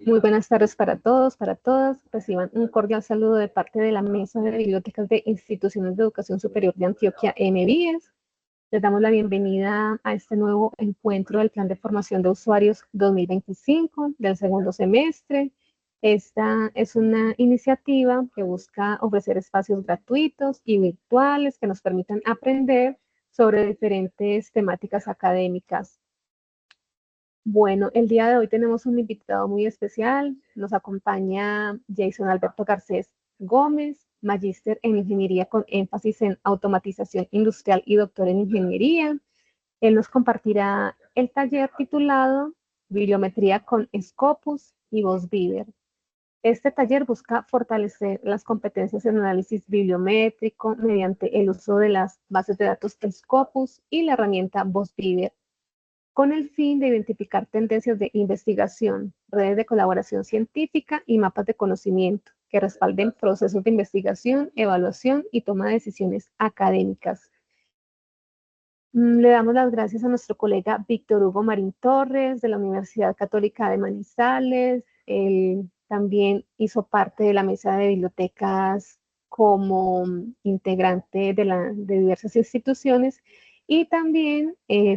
Muy buenas tardes para todos, para todas. Reciban un cordial saludo de parte de la Mesa de Bibliotecas de Instituciones de Educación Superior de Antioquia, MBIES. Les damos la bienvenida a este nuevo encuentro del Plan de Formación de Usuarios 2025 del segundo semestre. Esta es una iniciativa que busca ofrecer espacios gratuitos y virtuales que nos permitan aprender sobre diferentes temáticas académicas. Bueno, el día de hoy tenemos un invitado muy especial. Nos acompaña Jason Alberto Garcés Gómez, magíster en Ingeniería con énfasis en automatización industrial y doctor en Ingeniería. Él nos compartirá el taller titulado Bibliometría con Scopus y VozBiber. Este taller busca fortalecer las competencias en análisis bibliométrico mediante el uso de las bases de datos Scopus y la herramienta VozBiber, con el fin de identificar tendencias de investigación, redes de colaboración científica y mapas de conocimiento que respalden procesos de investigación, evaluación y toma de decisiones académicas. Le damos las gracias a nuestro colega Víctor Hugo Marín Torres de la Universidad Católica de Manizales. Él también hizo parte de la mesa de bibliotecas como integrante de diversas instituciones y también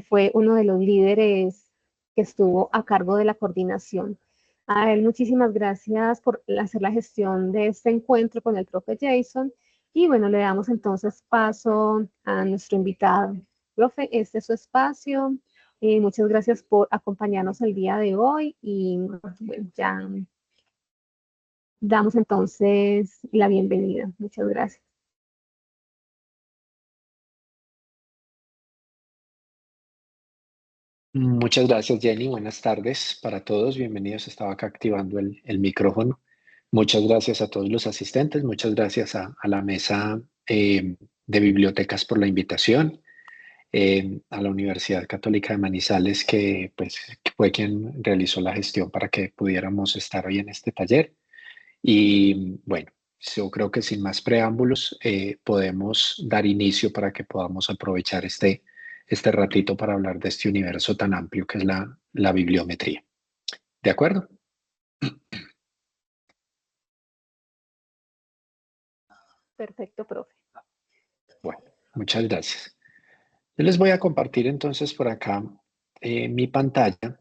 fue uno de los líderes que estuvo a cargo de la coordinación. A él muchísimas gracias por hacer la gestión de este encuentro con el profe Jason. Y bueno, le damos entonces paso a nuestro invitado. Profe, este es su espacio. Muchas gracias por acompañarnos el día de hoy y bueno, ya damos entonces la bienvenida. Muchas gracias. Muchas gracias, Jenny. Buenas tardes para todos. Bienvenidos. Estaba acá activando el micrófono. Muchas gracias a todos los asistentes. Muchas gracias a la mesa de bibliotecas por la invitación. A la Universidad Católica de Manizales, que fue quien realizó la gestión para que pudiéramos estar hoy en este taller. Y bueno, yo creo que sin más preámbulos podemos dar inicio para que podamos aprovechar este ratito para hablar de este universo tan amplio que es la bibliometría. ¿De acuerdo? Perfecto, profe. Bueno, muchas gracias. Yo les voy a compartir entonces por acá mi pantalla.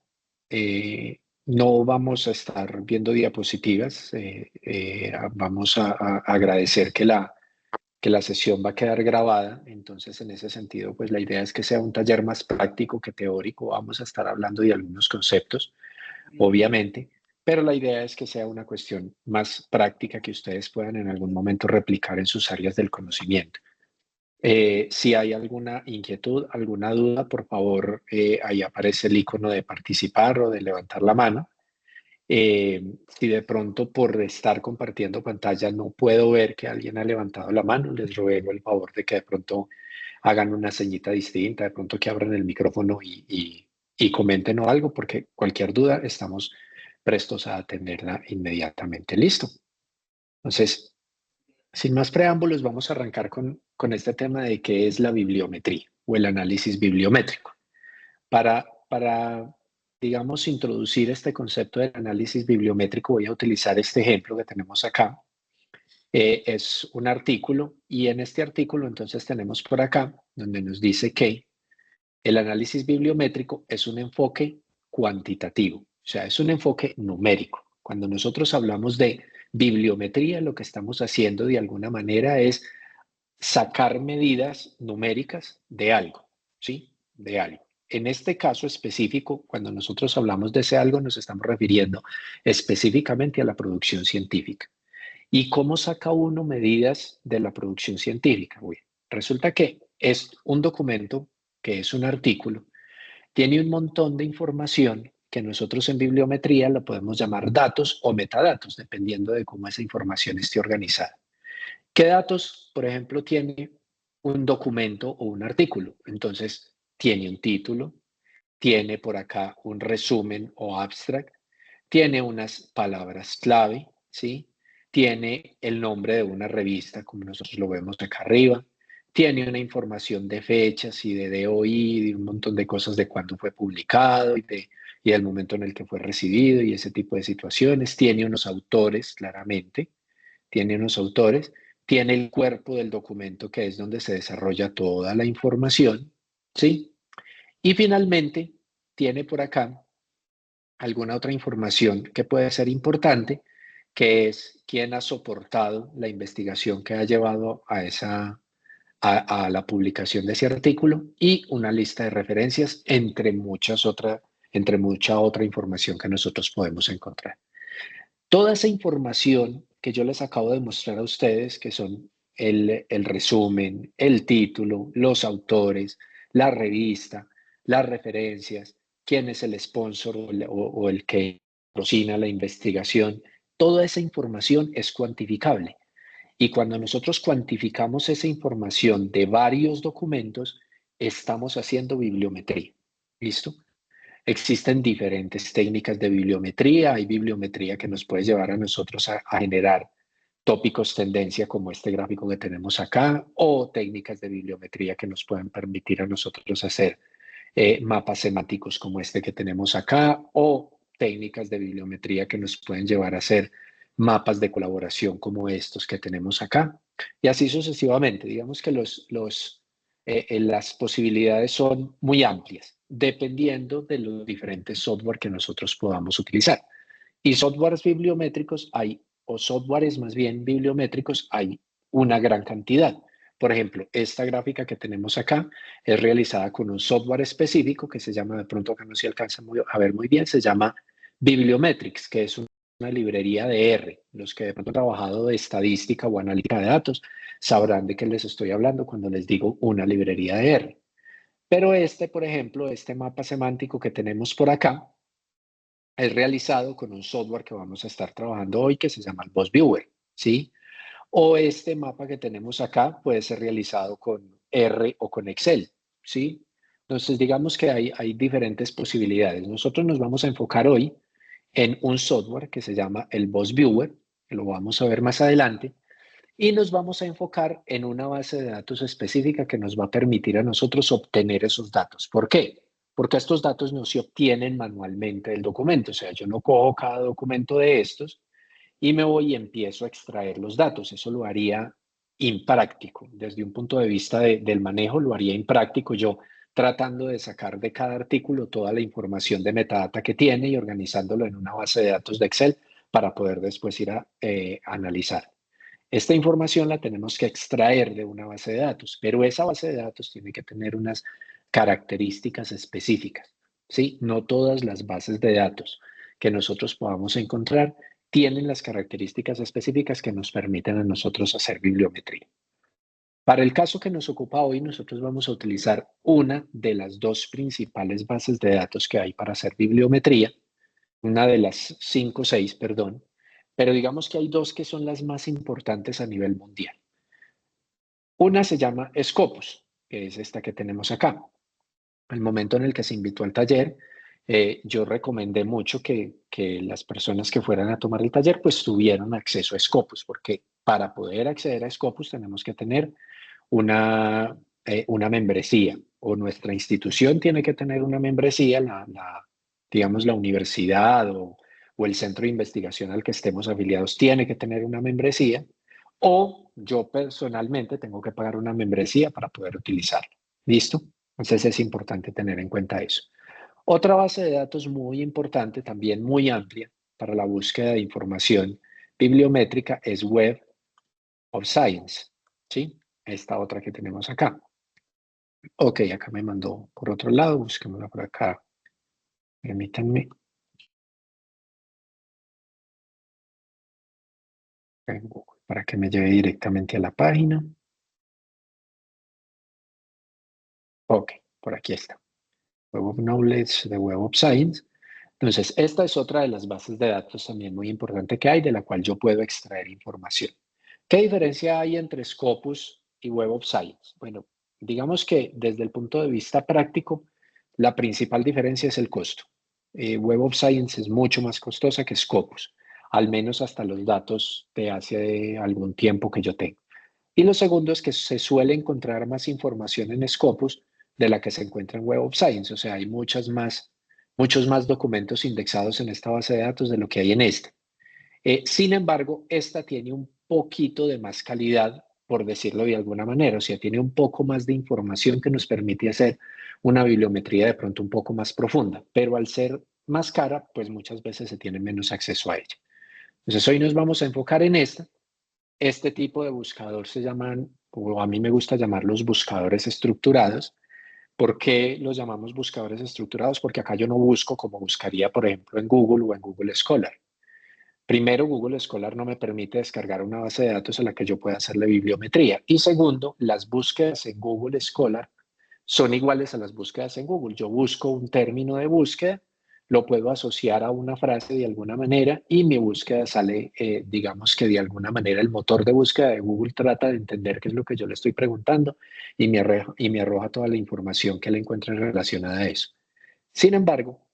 No vamos a estar viendo diapositivas. Vamos a agradecer que la sesión va a quedar grabada. Entonces, en ese sentido, pues la idea es que sea un taller más práctico que teórico. Vamos a estar hablando de algunos conceptos, obviamente, pero la idea es que sea una cuestión más práctica que ustedes puedan en algún momento replicar en sus áreas del conocimiento. Si hay alguna inquietud, alguna duda, por favor, ahí aparece el icono de participar o de levantar la mano. Si de pronto por estar compartiendo pantalla no puedo ver que alguien ha levantado la mano, les ruego el favor de que de pronto hagan una señita distinta, de pronto que abran el micrófono y comenten o algo, porque cualquier duda estamos prestos a atenderla inmediatamente. ¿Listo? Entonces, sin más preámbulos, vamos a arrancar con este tema de qué es la bibliometría o el análisis bibliométrico. Para, digamos, introducir este concepto del análisis bibliométrico, voy a utilizar este ejemplo que tenemos acá. Es un artículo y en este artículo entonces tenemos por acá donde nos dice que el análisis bibliométrico es un enfoque cuantitativo, o sea, es un enfoque numérico. Cuando nosotros hablamos de bibliometría, lo que estamos haciendo de alguna manera es sacar medidas numéricas de algo, ¿sí? De algo. En este caso específico, cuando nosotros hablamos de ese algo, nos estamos refiriendo específicamente a la producción científica. ¿Y cómo saca uno medidas de la producción científica? Uy, resulta que es un documento, que es un artículo, tiene un montón de información que nosotros en bibliometría lo podemos llamar datos o metadatos, dependiendo de cómo esa información esté organizada. ¿Qué datos, por ejemplo, tiene un documento o un artículo? Entonces, tiene un título, tiene por acá un resumen o abstract, tiene unas palabras clave, ¿sí? Tiene el nombre de una revista, como nosotros lo vemos acá arriba, tiene una información de fechas y de DOI, de un montón de cosas de cuándo fue publicado y del momento en el que fue recibido y ese tipo de situaciones. Tiene unos autores, claramente, tiene unos autores, tiene el cuerpo del documento que es donde se desarrolla toda la información, ¿sí? Y finalmente tiene por acá alguna otra información que puede ser importante, que es quién ha soportado la investigación que ha llevado a la publicación de ese artículo y una lista de referencias entre mucha otra información que nosotros podemos encontrar. Toda esa información que yo les acabo de mostrar a ustedes, que son el resumen, el título, los autores, la revista, las referencias, quién es el sponsor o el que patrocina la investigación, toda esa información es cuantificable. Y cuando nosotros cuantificamos esa información de varios documentos, estamos haciendo bibliometría. ¿Listo? Existen diferentes técnicas de bibliometría. Hay bibliometría que nos puede llevar a nosotros a generar tópicos tendencia como este gráfico que tenemos acá, o técnicas de bibliometría que nos pueden permitir a nosotros hacer mapas semánticos como este que tenemos acá, o técnicas de bibliometría que nos pueden llevar a hacer mapas de colaboración como estos que tenemos acá, y así sucesivamente. Digamos que las posibilidades son muy amplias, dependiendo de los diferentes software que nosotros podamos utilizar. Y softwares bibliométricos hay, o softwares más bien bibliométricos, hay una gran cantidad. Por ejemplo, esta gráfica que tenemos acá es realizada con un software específico que se llama, de pronto acá no se alcanza a ver muy bien, se llama Bibliometrics, que es una librería de R. Los que de pronto han trabajado de estadística o analítica de datos sabrán de qué les estoy hablando cuando les digo una librería de R. Pero por ejemplo, este mapa semántico que tenemos por acá, es realizado con un software que vamos a estar trabajando hoy que se llama el Boss Viewer, ¿sí? O este mapa que tenemos acá puede ser realizado con R o con Excel, ¿sí? Entonces, digamos que hay diferentes posibilidades. Nosotros nos vamos a enfocar hoy en un software que se llama el Boss Viewer, que lo vamos a ver más adelante, y nos vamos a enfocar en una base de datos específica que nos va a permitir a nosotros obtener esos datos. ¿Por qué? Porque estos datos no se obtienen manualmente del documento. O sea, yo no cojo cada documento de estos y me voy y empiezo a extraer los datos. Eso lo haría impráctico. Desde un punto de vista del manejo, lo haría impráctico yo tratando de sacar de cada artículo toda la información de metadata que tiene y organizándolo en una base de datos de Excel para poder después ir a analizar. Esta información la tenemos que extraer de una base de datos, pero esa base de datos tiene que tener unas características específicas, ¿sí? No todas las bases de datos que nosotros podamos encontrar tienen las características específicas que nos permiten a nosotros hacer bibliometría. Para el caso que nos ocupa hoy, nosotros vamos a utilizar una de las dos principales bases de datos que hay para hacer bibliometría, una de las 5 o 6, perdón, pero digamos que hay dos que son las más importantes a nivel mundial. Una se llama Scopus, que es esta que tenemos acá. Al momento en el que se invitó al taller, yo recomendé mucho que las personas que fueran a tomar el taller pues tuvieran acceso a Scopus, porque para poder acceder a Scopus tenemos que tener una membresía, o nuestra institución tiene que tener una membresía, digamos la universidad o el centro de investigación al que estemos afiliados tiene que tener una membresía, o yo personalmente tengo que pagar una membresía para poder utilizarlo. ¿Listo? Entonces es importante tener en cuenta eso. Otra base de datos muy importante, también muy amplia para la búsqueda de información bibliométrica es Web of Science, ¿sí? Esta otra que tenemos acá. Ok, acá me mandó por otro lado, busquémosla por acá. Permítanme. Para que me lleve directamente a la página. Ok, por aquí está. Web of Knowledge de Web of Science. Entonces, esta es otra de las bases de datos también muy importante que hay, de la cual yo puedo extraer información. ¿Qué diferencia hay entre Scopus y Web of Science? Bueno, digamos que desde el punto de vista práctico, la principal diferencia es el costo. Web of Science es mucho más costosa que Scopus, al menos hasta los datos de hace algún tiempo que yo tengo. Y lo segundo es que se suele encontrar más información en Scopus de la que se encuentra en Web of Science. O sea, hay muchos más documentos indexados en esta base de datos de lo que hay en esta. Sin embargo, esta tiene un poquito de más calidad, por decirlo de alguna manera. O sea, tiene un poco más de información que nos permite hacer una bibliometría de pronto un poco más profunda. Pero al ser más cara, pues muchas veces se tiene menos acceso a ella. Entonces, hoy nos vamos a enfocar en esta. Este tipo de buscador se llaman, o a mí me gusta llamarlos buscadores estructurados. ¿Por qué los llamamos buscadores estructurados? Porque acá yo no busco como buscaría, por ejemplo, en Google o en Google Scholar. Primero, Google Scholar no me permite descargar una base de datos a la que yo pueda hacerle bibliometría. Y segundo, las búsquedas en Google Scholar son iguales a las búsquedas en Google. Yo busco un término de búsqueda, lo puedo asociar a una frase de alguna manera y mi búsqueda sale, digamos que de alguna manera el motor de búsqueda de Google trata de entender qué es lo que yo le estoy preguntando y me arroja toda la información que le encuentra relacionada a eso. Sin embargo,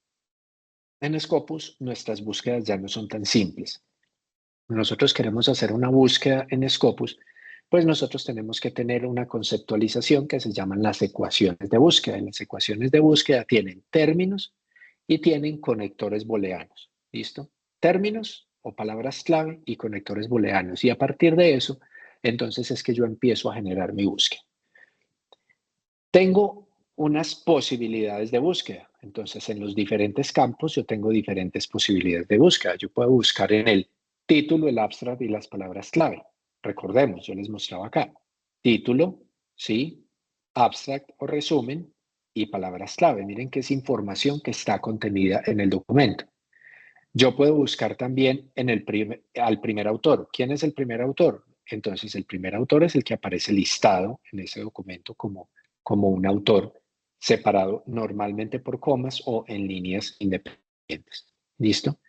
en Scopus nuestras búsquedas ya no son tan simples. Nosotros queremos hacer una búsqueda en Scopus, pues nosotros tenemos que tener una conceptualización que se llaman las ecuaciones de búsqueda. Y las ecuaciones de búsqueda tienen términos y tienen conectores booleanos. ¿Listo? Términos o palabras clave y conectores booleanos. Y a partir de eso, entonces es que yo empiezo a generar mi búsqueda. Tengo unas posibilidades de búsqueda. Entonces, en los diferentes campos yo tengo diferentes posibilidades de búsqueda. Yo puedo buscar en el título, el abstract y las palabras clave. Recordemos, yo les mostraba acá. Título, sí, abstract o resumen y palabras clave. Miren que es información que está contenida en el documento. Yo puedo buscar también en al primer autor. ¿Quién es el primer autor? Entonces, el primer autor es el que aparece listado en ese documento como un autor separado normalmente por comas o en líneas independientes. ¿Listo?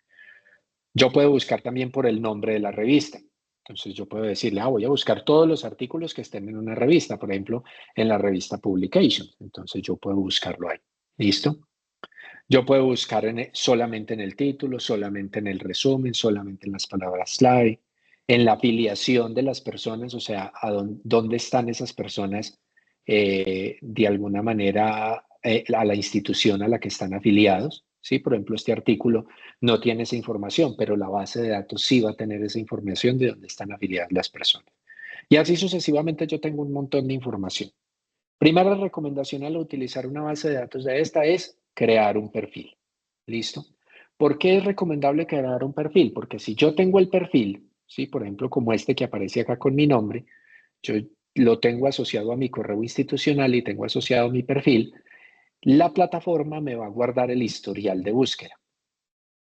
Yo puedo buscar también por el nombre de la revista. Entonces yo puedo decirle, voy a buscar todos los artículos que estén en una revista, por ejemplo, en la revista Publications. Entonces yo puedo buscarlo ahí. ¿Listo? Yo puedo buscar solamente en el título, solamente en el resumen, solamente en las palabras clave, en la afiliación de las personas, o sea, dónde están esas personas de alguna manera a la institución a la que están afiliados. ¿Sí? Por ejemplo, este artículo no tiene esa información, pero la base de datos sí va a tener esa información de dónde están afiliadas las personas. Y así sucesivamente yo tengo un montón de información. Primera recomendación al utilizar una base de datos de esta es crear un perfil. ¿Listo? ¿Por qué es recomendable crear un perfil? Porque si yo tengo el perfil, ¿sí? Por ejemplo, como este que aparece acá con mi nombre, yo lo tengo asociado a mi correo institucional y tengo asociado mi perfil, la plataforma me va a guardar el historial de búsqueda.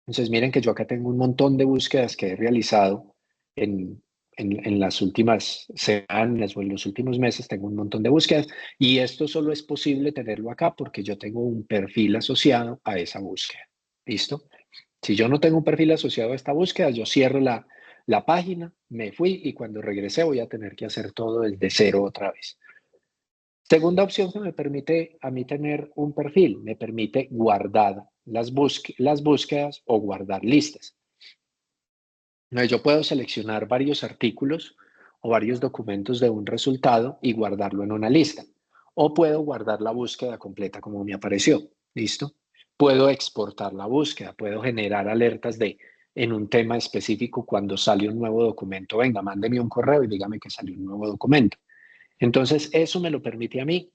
Entonces, miren que yo acá tengo un montón de búsquedas que he realizado en las últimas semanas o en los últimos meses, tengo un montón de búsquedas y esto solo es posible tenerlo acá porque yo tengo un perfil asociado a esa búsqueda. ¿Listo? Si yo no tengo un perfil asociado a esta búsqueda, yo cierro la página, me fui y cuando regrese voy a tener que hacer todo desde cero otra vez. Segunda opción que me permite a mí tener un perfil, me permite guardar las búsquedas o guardar listas. Yo puedo seleccionar varios artículos o varios documentos de un resultado y guardarlo en una lista. O puedo guardar la búsqueda completa como me apareció. ¿Listo? Puedo exportar la búsqueda, puedo generar alertas en un tema específico cuando sale un nuevo documento. Venga, mándeme un correo y dígame que salió un nuevo documento. Entonces, eso me lo permite a mí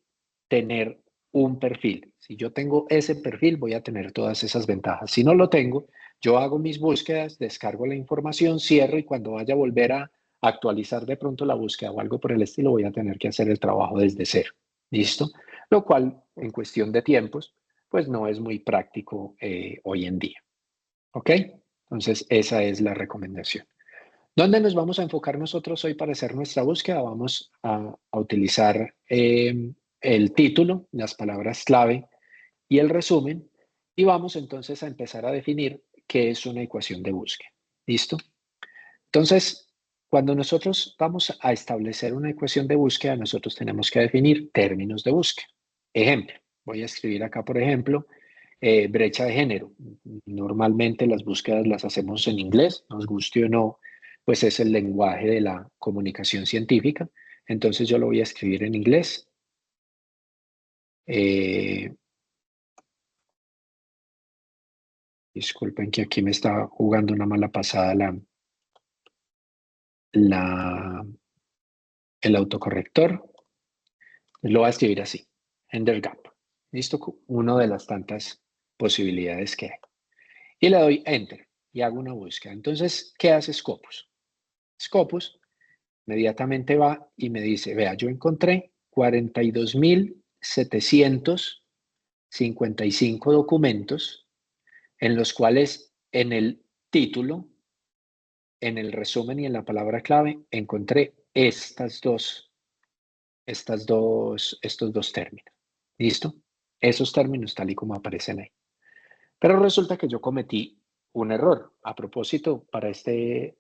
tener un perfil. Si yo tengo ese perfil, voy a tener todas esas ventajas. Si no lo tengo, yo hago mis búsquedas, descargo la información, cierro y cuando vaya a volver a actualizar de pronto la búsqueda o algo por el estilo, voy a tener que hacer el trabajo desde cero. ¿Listo? Lo cual, en cuestión de tiempos, pues no es muy práctico hoy en día. ¿Ok? Entonces, esa es la recomendación. ¿Dónde nos vamos a enfocar nosotros hoy para hacer nuestra búsqueda? Vamos a utilizar el título, las palabras clave y el resumen y vamos entonces a empezar a definir qué es una ecuación de búsqueda. ¿Listo? Entonces, cuando nosotros vamos a establecer una ecuación de búsqueda, nosotros tenemos que definir términos de búsqueda. Ejemplo, voy a escribir acá, por ejemplo, brecha de género. Normalmente las búsquedas las hacemos en inglés, nos guste o no, pues es el lenguaje de la comunicación científica. Entonces yo lo voy a escribir en inglés. Disculpen que aquí me está jugando una mala pasada el autocorrector. Lo voy a escribir así, Ender Gap. ¿Listo? Una de las tantas posibilidades que hay. Y le doy Enter y hago una búsqueda. Entonces, ¿qué hace Scopus? Scopus inmediatamente va y me dice, vea, yo encontré 42.755 documentos en los cuales en el título, en el resumen y en la palabra clave encontré estos dos términos. ¿Listo? Esos términos tal y como aparecen ahí. Pero resulta que yo cometí un error. A propósito, para este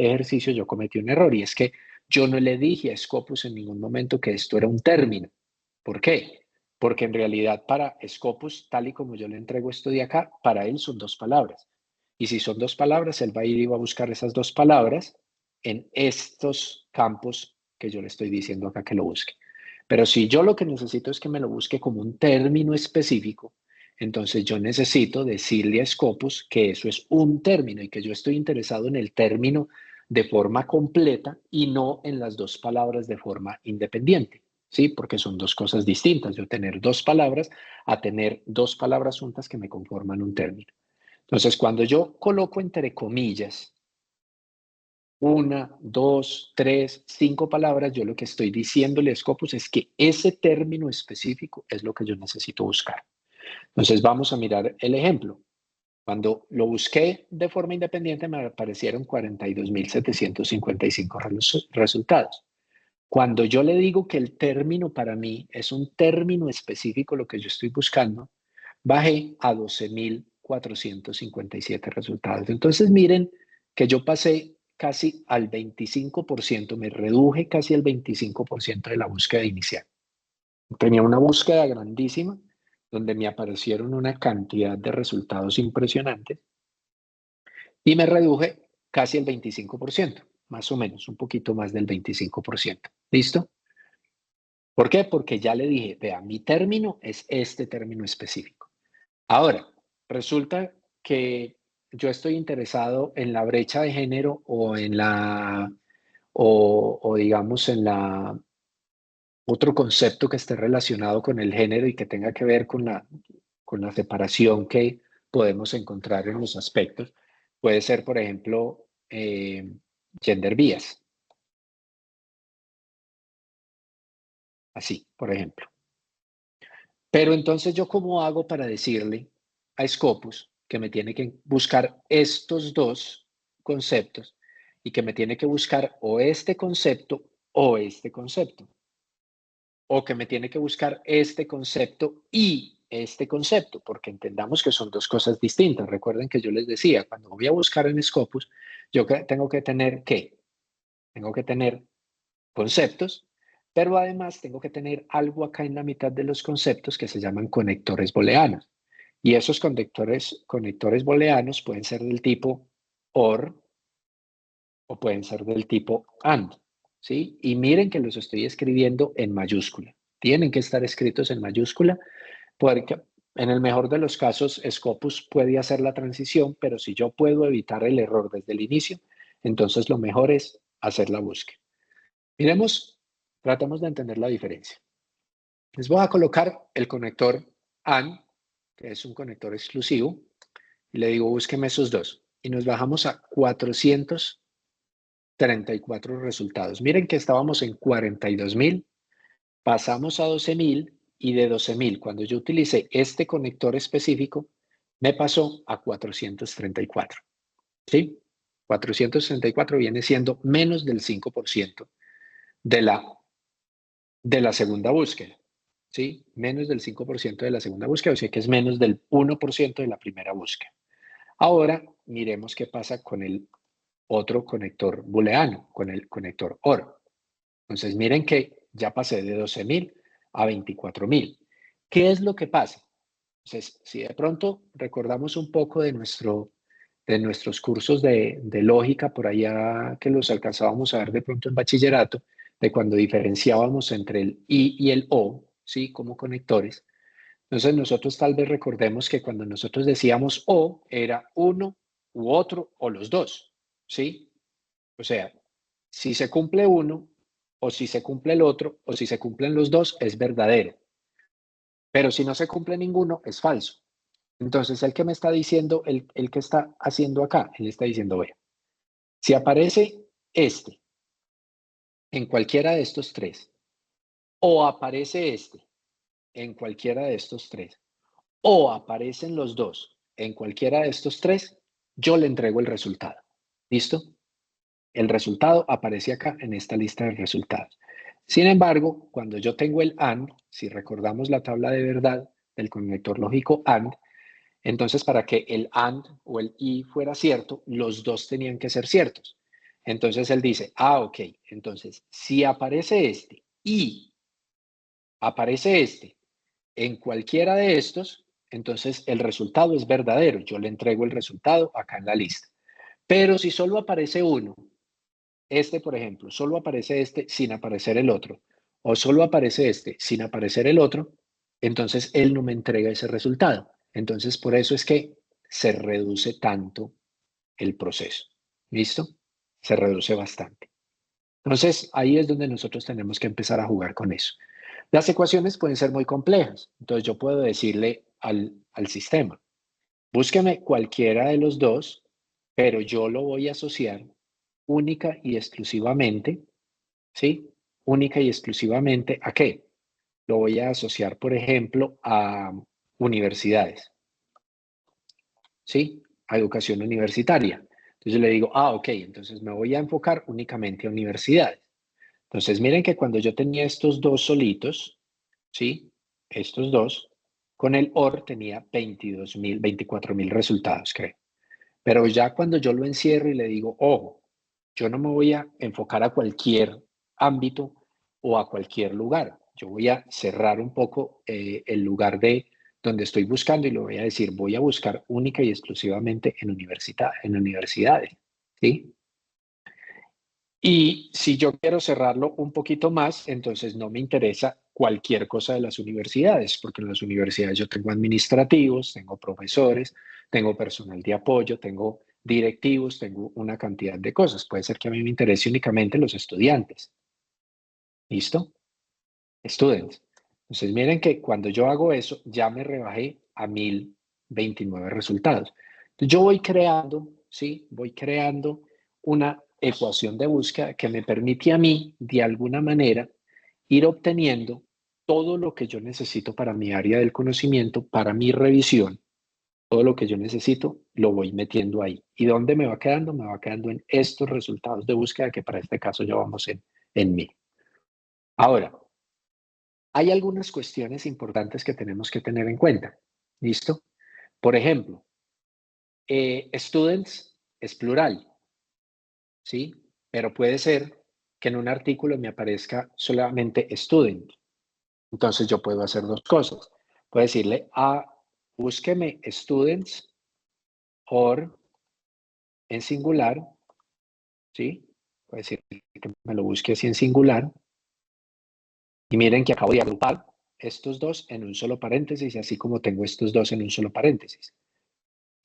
ejercicio yo cometí un error y es que yo no le dije a Scopus en ningún momento que esto era un término. ¿Por qué? Porque en realidad para Scopus, tal y como yo le entrego esto de acá, para él son dos palabras. Y si son dos palabras, él va a ir y va a buscar esas dos palabras en estos campos que yo le estoy diciendo acá que lo busque. Pero si yo lo que necesito es que me lo busque como un término específico, entonces yo necesito decirle a Scopus que eso es un término y que yo estoy interesado en el término de forma completa y no en las dos palabras de forma independiente, ¿sí? Porque son dos cosas distintas, yo tener dos palabras a tener dos palabras juntas que me conforman un término. Entonces, cuando yo coloco entre comillas una, dos, tres, cinco palabras, yo lo que estoy diciéndole a Scopus es que ese término específico es lo que yo necesito buscar. Entonces vamos a mirar el ejemplo. Cuando lo busqué de forma independiente me aparecieron 42.755 resultados. Cuando yo le digo que el término para mí es un término específico, lo que yo estoy buscando, bajé a 12.457 resultados. Entonces miren que yo pasé casi al 25%, me reduje casi al 25% de la búsqueda inicial. Tenía una búsqueda grandísima donde me aparecieron una cantidad de resultados impresionantes y me reduje casi el 25%, más o menos, un poquito más del 25%. ¿Listo? ¿Por qué? Porque ya le dije, vea, mi término es este término específico. Ahora, resulta que yo estoy interesado en la brecha de género o en o digamos en otro concepto que esté relacionado con el género y que tenga que ver con la separación que podemos encontrar en los aspectos. Puede ser, por ejemplo, gender bias. Así, por ejemplo. Pero entonces, ¿yo cómo hago para decirle a Scopus que me tiene que buscar estos dos conceptos y que me tiene que buscar o este concepto o este concepto? O que me tiene que buscar este concepto y este concepto, porque entendamos que son dos cosas distintas. Recuerden que yo les decía, cuando voy a buscar en Scopus, yo tengo que tener ¿qué? Tengo que tener conceptos, pero además tengo que tener algo acá en la mitad de los conceptos que se llaman conectores booleanos. Y esos conectores booleanos pueden ser del tipo OR o pueden ser del tipo AND, ¿sí? Y miren que los estoy escribiendo en mayúscula. Tienen que estar escritos en mayúscula porque en el mejor de los casos Scopus puede hacer la transición, pero si yo puedo evitar el error desde el inicio, entonces lo mejor es hacer la búsqueda. Miremos, tratamos de entender la diferencia. Les voy a colocar el conector AND, que es un conector exclusivo, y le digo búsqueme esos dos. Y nos bajamos a 434 resultados. Miren que estábamos en 42.000, pasamos a 12.000 y de 12.000, cuando yo utilicé este conector específico, me pasó a 434. ¿Sí? 434 viene siendo menos del 5% de la segunda búsqueda. ¿Sí? Menos del 5% de la segunda búsqueda, o sea que es menos del 1% de la primera búsqueda. Ahora miremos qué pasa con el otro conector booleano, con el conector OR. Entonces miren que ya pasé de 12.000 a 24.000. ¿Qué es lo que pasa? Entonces, si de pronto recordamos un poco de nuestros cursos de lógica por allá que los alcanzábamos a ver de pronto en bachillerato, de cuando diferenciábamos entre el I y el O, ¿sí? Como conectores. Entonces nosotros tal vez recordemos que cuando nosotros decíamos O era uno u otro o los dos, ¿sí? O sea, si se cumple uno o si se cumple el otro o si se cumplen los dos es verdadero. Pero si no se cumple ninguno es falso. Entonces el que me está diciendo, el que está haciendo acá, él está diciendo, vea, si aparece este en cualquiera de estos tres o aparece este en cualquiera de estos tres o aparecen los dos en cualquiera de estos tres, yo le entrego el resultado. ¿Listo? El resultado aparece acá en esta lista de resultados. Sin embargo, cuando yo tengo el AND, si recordamos la tabla de verdad del conector lógico AND, entonces para que el AND o el y fuera cierto, los dos tenían que ser ciertos. Entonces él dice, ok, entonces si aparece este y aparece este en cualquiera de estos, entonces el resultado es verdadero. Yo le entrego el resultado acá en la lista. Pero si solo aparece uno, este, por ejemplo, solo aparece este sin aparecer el otro, o solo aparece este sin aparecer el otro, entonces él no me entrega ese resultado. Entonces, por eso es que se reduce tanto el proceso. ¿Listo? Se reduce bastante. Entonces, ahí es donde nosotros tenemos que empezar a jugar con eso. Las ecuaciones pueden ser muy complejas. Entonces, yo puedo decirle al sistema, búsqueme cualquiera de los dos, pero yo lo voy a asociar única y exclusivamente, ¿sí? Única y exclusivamente, ¿a qué? Lo voy a asociar, por ejemplo, a universidades, ¿sí? A educación universitaria. Entonces le digo, ok, entonces me voy a enfocar únicamente a universidades. Entonces miren que cuando yo tenía estos dos solitos, ¿sí? Estos dos, con el OR tenía 22.000, 24.000 resultados, creo. Pero ya cuando yo lo encierro y le digo, ojo, yo no me voy a enfocar a cualquier ámbito o a cualquier lugar. Yo voy a cerrar un poco el lugar de donde estoy buscando y lo voy a decir, voy a buscar única y exclusivamente en universidades, ¿sí? Y si yo quiero cerrarlo un poquito más, entonces no me interesa cualquier cosa de las universidades, porque en las universidades yo tengo administrativos, tengo profesores, tengo personal de apoyo, tengo directivos, tengo una cantidad de cosas. Puede ser que a mí me interese únicamente los estudiantes. ¿Listo? Students. Entonces miren que cuando yo hago eso, ya me rebajé a 1029 resultados. Entonces yo voy creando, ¿sí? Voy creando una ecuación de búsqueda que me permite a mí, de alguna manera, ir obteniendo todo lo que yo necesito para mi área del conocimiento, para mi revisión. Todo lo que yo necesito lo voy metiendo ahí. ¿Y dónde me va quedando? Me va quedando en estos resultados de búsqueda que para este caso ya vamos en 1000. Ahora, hay algunas cuestiones importantes que tenemos que tener en cuenta. ¿Listo? Por ejemplo, students es plural, ¿sí? Pero puede ser que en un artículo me aparezca solamente student. Entonces yo puedo hacer dos cosas. Puedo decirle búsqueme students or en singular, ¿sí? Puedo decir que me lo busque así en singular. Y miren que acabo de agrupar estos dos en un solo paréntesis, así como tengo estos dos en un solo paréntesis.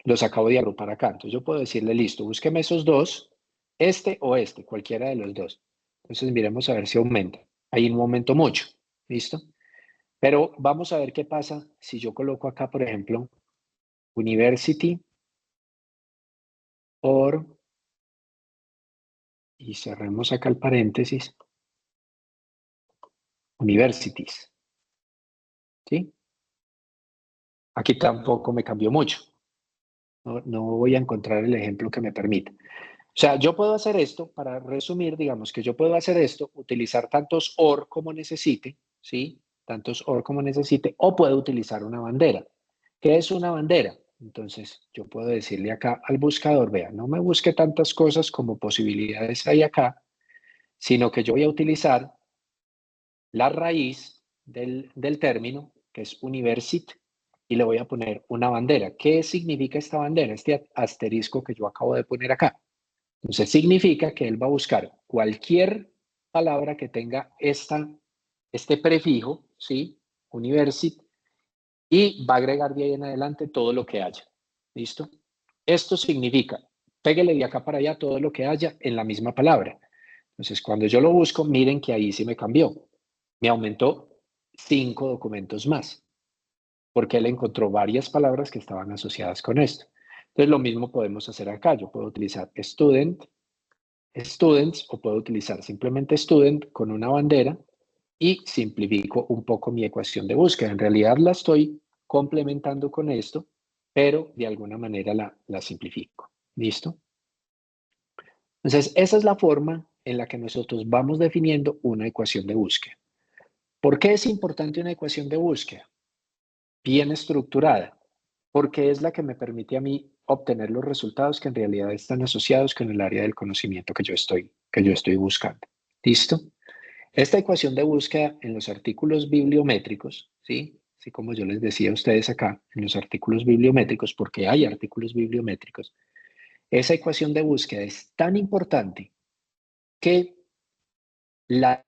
Los acabo de agrupar acá. Entonces yo puedo decirle, listo, búsqueme esos dos, este o este, cualquiera de los dos. Entonces miremos a ver si aumenta. Ahí no aumento mucho, ¿listo? Pero vamos a ver qué pasa si yo coloco acá, por ejemplo, university or, y cerremos acá el paréntesis, universities, ¿sí? Aquí tampoco me cambió mucho. No voy a encontrar el ejemplo que me permita. O sea, yo puedo hacer esto, para resumir, digamos que yo puedo hacer esto, utilizar tantos OR como necesite, ¿sí? Tantos OR como necesite, o puedo utilizar una bandera. ¿Qué es una bandera? Entonces, yo puedo decirle acá al buscador, vea, no me busque tantas cosas como posibilidades hay acá, sino que yo voy a utilizar la raíz del término, que es universit, y le voy a poner una bandera. ¿Qué significa esta bandera? Este asterisco que yo acabo de poner acá. Entonces significa que él va a buscar cualquier palabra que tenga este prefijo, ¿sí? University, y va a agregar de ahí en adelante todo lo que haya. ¿Listo? Esto significa, péguele de acá para allá todo lo que haya en la misma palabra. Entonces, cuando yo lo busco, miren que ahí sí me cambió. Me aumentó 5 documentos más, porque él encontró varias palabras que estaban asociadas con esto. Entonces, lo mismo podemos hacer acá. Yo puedo utilizar student, students, o puedo utilizar simplemente student con una bandera y simplifico un poco mi ecuación de búsqueda. En realidad la estoy complementando con esto, pero de alguna manera la simplifico. ¿Listo? Entonces, esa es la forma en la que nosotros vamos definiendo una ecuación de búsqueda. ¿Por qué es importante una ecuación de búsqueda? Bien estructurada, porque es la que me permite a mí obtener los resultados que en realidad están asociados con el área del conocimiento que yo estoy buscando. ¿Listo? Esta ecuación de búsqueda en los artículos bibliométricos, ¿sí? Así como yo les decía a ustedes acá, en los artículos bibliométricos, porque hay artículos bibliométricos, esa ecuación de búsqueda es tan importante que las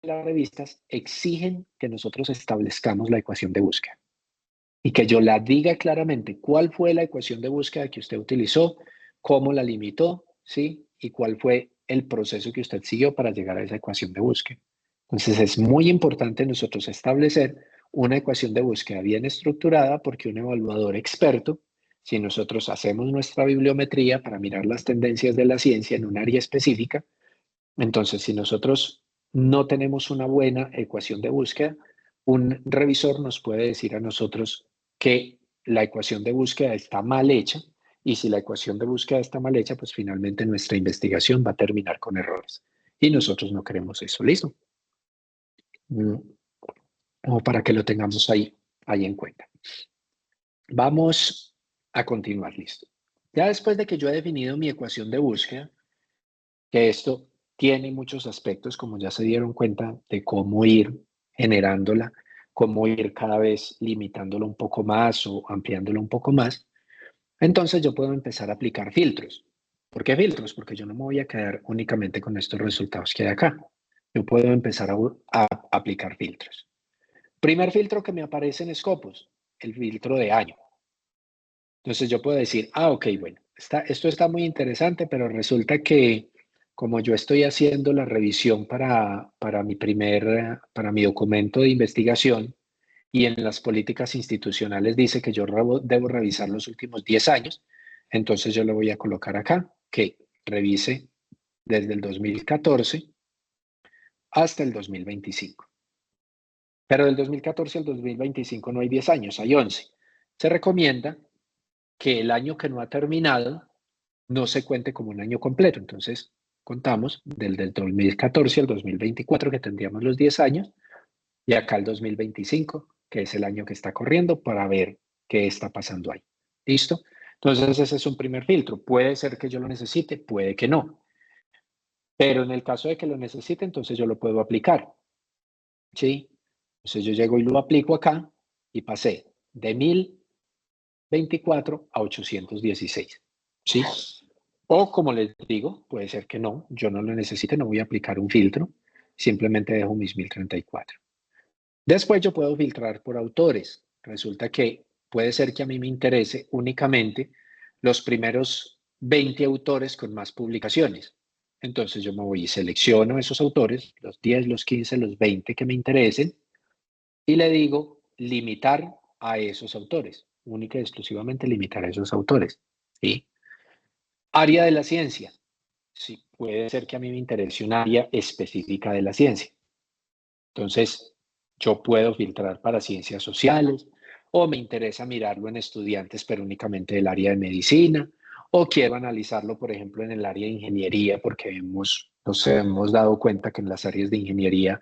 revistas exigen que nosotros establezcamos la ecuación de búsqueda y que yo la diga claramente cuál fue la ecuación de búsqueda que usted utilizó, cómo la limitó, ¿sí? Y cuál fue el proceso que usted siguió para llegar a esa ecuación de búsqueda. Entonces es muy importante nosotros establecer una ecuación de búsqueda bien estructurada porque un evaluador experto, si nosotros hacemos nuestra bibliometría para mirar las tendencias de la ciencia en un área específica, entonces si nosotros no tenemos una buena ecuación de búsqueda, un revisor nos puede decir a nosotros que la ecuación de búsqueda está mal hecha y si la ecuación de búsqueda está mal hecha, pues finalmente nuestra investigación va a terminar con errores. Y nosotros no queremos eso. ¿Listo? O para que lo tengamos ahí en cuenta. Vamos a continuar, listo. Ya después de que yo he definido mi ecuación de búsqueda, que esto tiene muchos aspectos, como ya se dieron cuenta, de cómo ir generándola, cómo ir cada vez limitándola un poco más o ampliándola un poco más, entonces yo puedo empezar a aplicar filtros. ¿Por qué filtros? Porque yo no me voy a quedar únicamente con estos resultados que hay acá. Yo puedo empezar a aplicar filtros. Primer filtro que me aparece en Scopus, el filtro de año. Entonces yo puedo decir, ok, bueno, esto está muy interesante, pero resulta que como yo estoy haciendo la revisión para mi documento de investigación y en las políticas institucionales dice que yo debo revisar los últimos 10 años, entonces yo le voy a colocar acá que revise desde el 2014 hasta el 2025. Pero del 2014 al 2025 no hay 10 años, hay 11. Se recomienda que el año que no ha terminado no se cuente como un año completo. Entonces, contamos del 2014 al 2024, que tendríamos los 10 años, y acá el 2025, que es el año que está corriendo, para ver qué está pasando ahí. ¿Listo? Entonces, ese es un primer filtro. Puede ser que yo lo necesite, puede que no. Pero en el caso de que lo necesite, entonces yo lo puedo aplicar. ¿Sí? Entonces yo llego y lo aplico acá y pasé de 1024 a 816. ¿Sí? O como les digo, puede ser que no, yo no lo necesite, no voy a aplicar un filtro, simplemente dejo mis 1034. Después yo puedo filtrar por autores. Resulta que puede ser que a mí me interese únicamente los primeros 20 autores con más publicaciones. Entonces yo me voy y selecciono esos autores, los 10, los 15, los 20 que me interesen, y le digo limitar a esos autores, única y exclusivamente limitar a esos autores. ¿Sí? Área de la ciencia. Sí, puede ser que a mí me interese un área específica de la ciencia. Entonces, yo puedo filtrar para ciencias sociales o me interesa mirarlo en estudiantes, pero únicamente del área de medicina, o quiero analizarlo, por ejemplo, en el área de ingeniería, porque nos hemos dado cuenta que en las áreas de ingeniería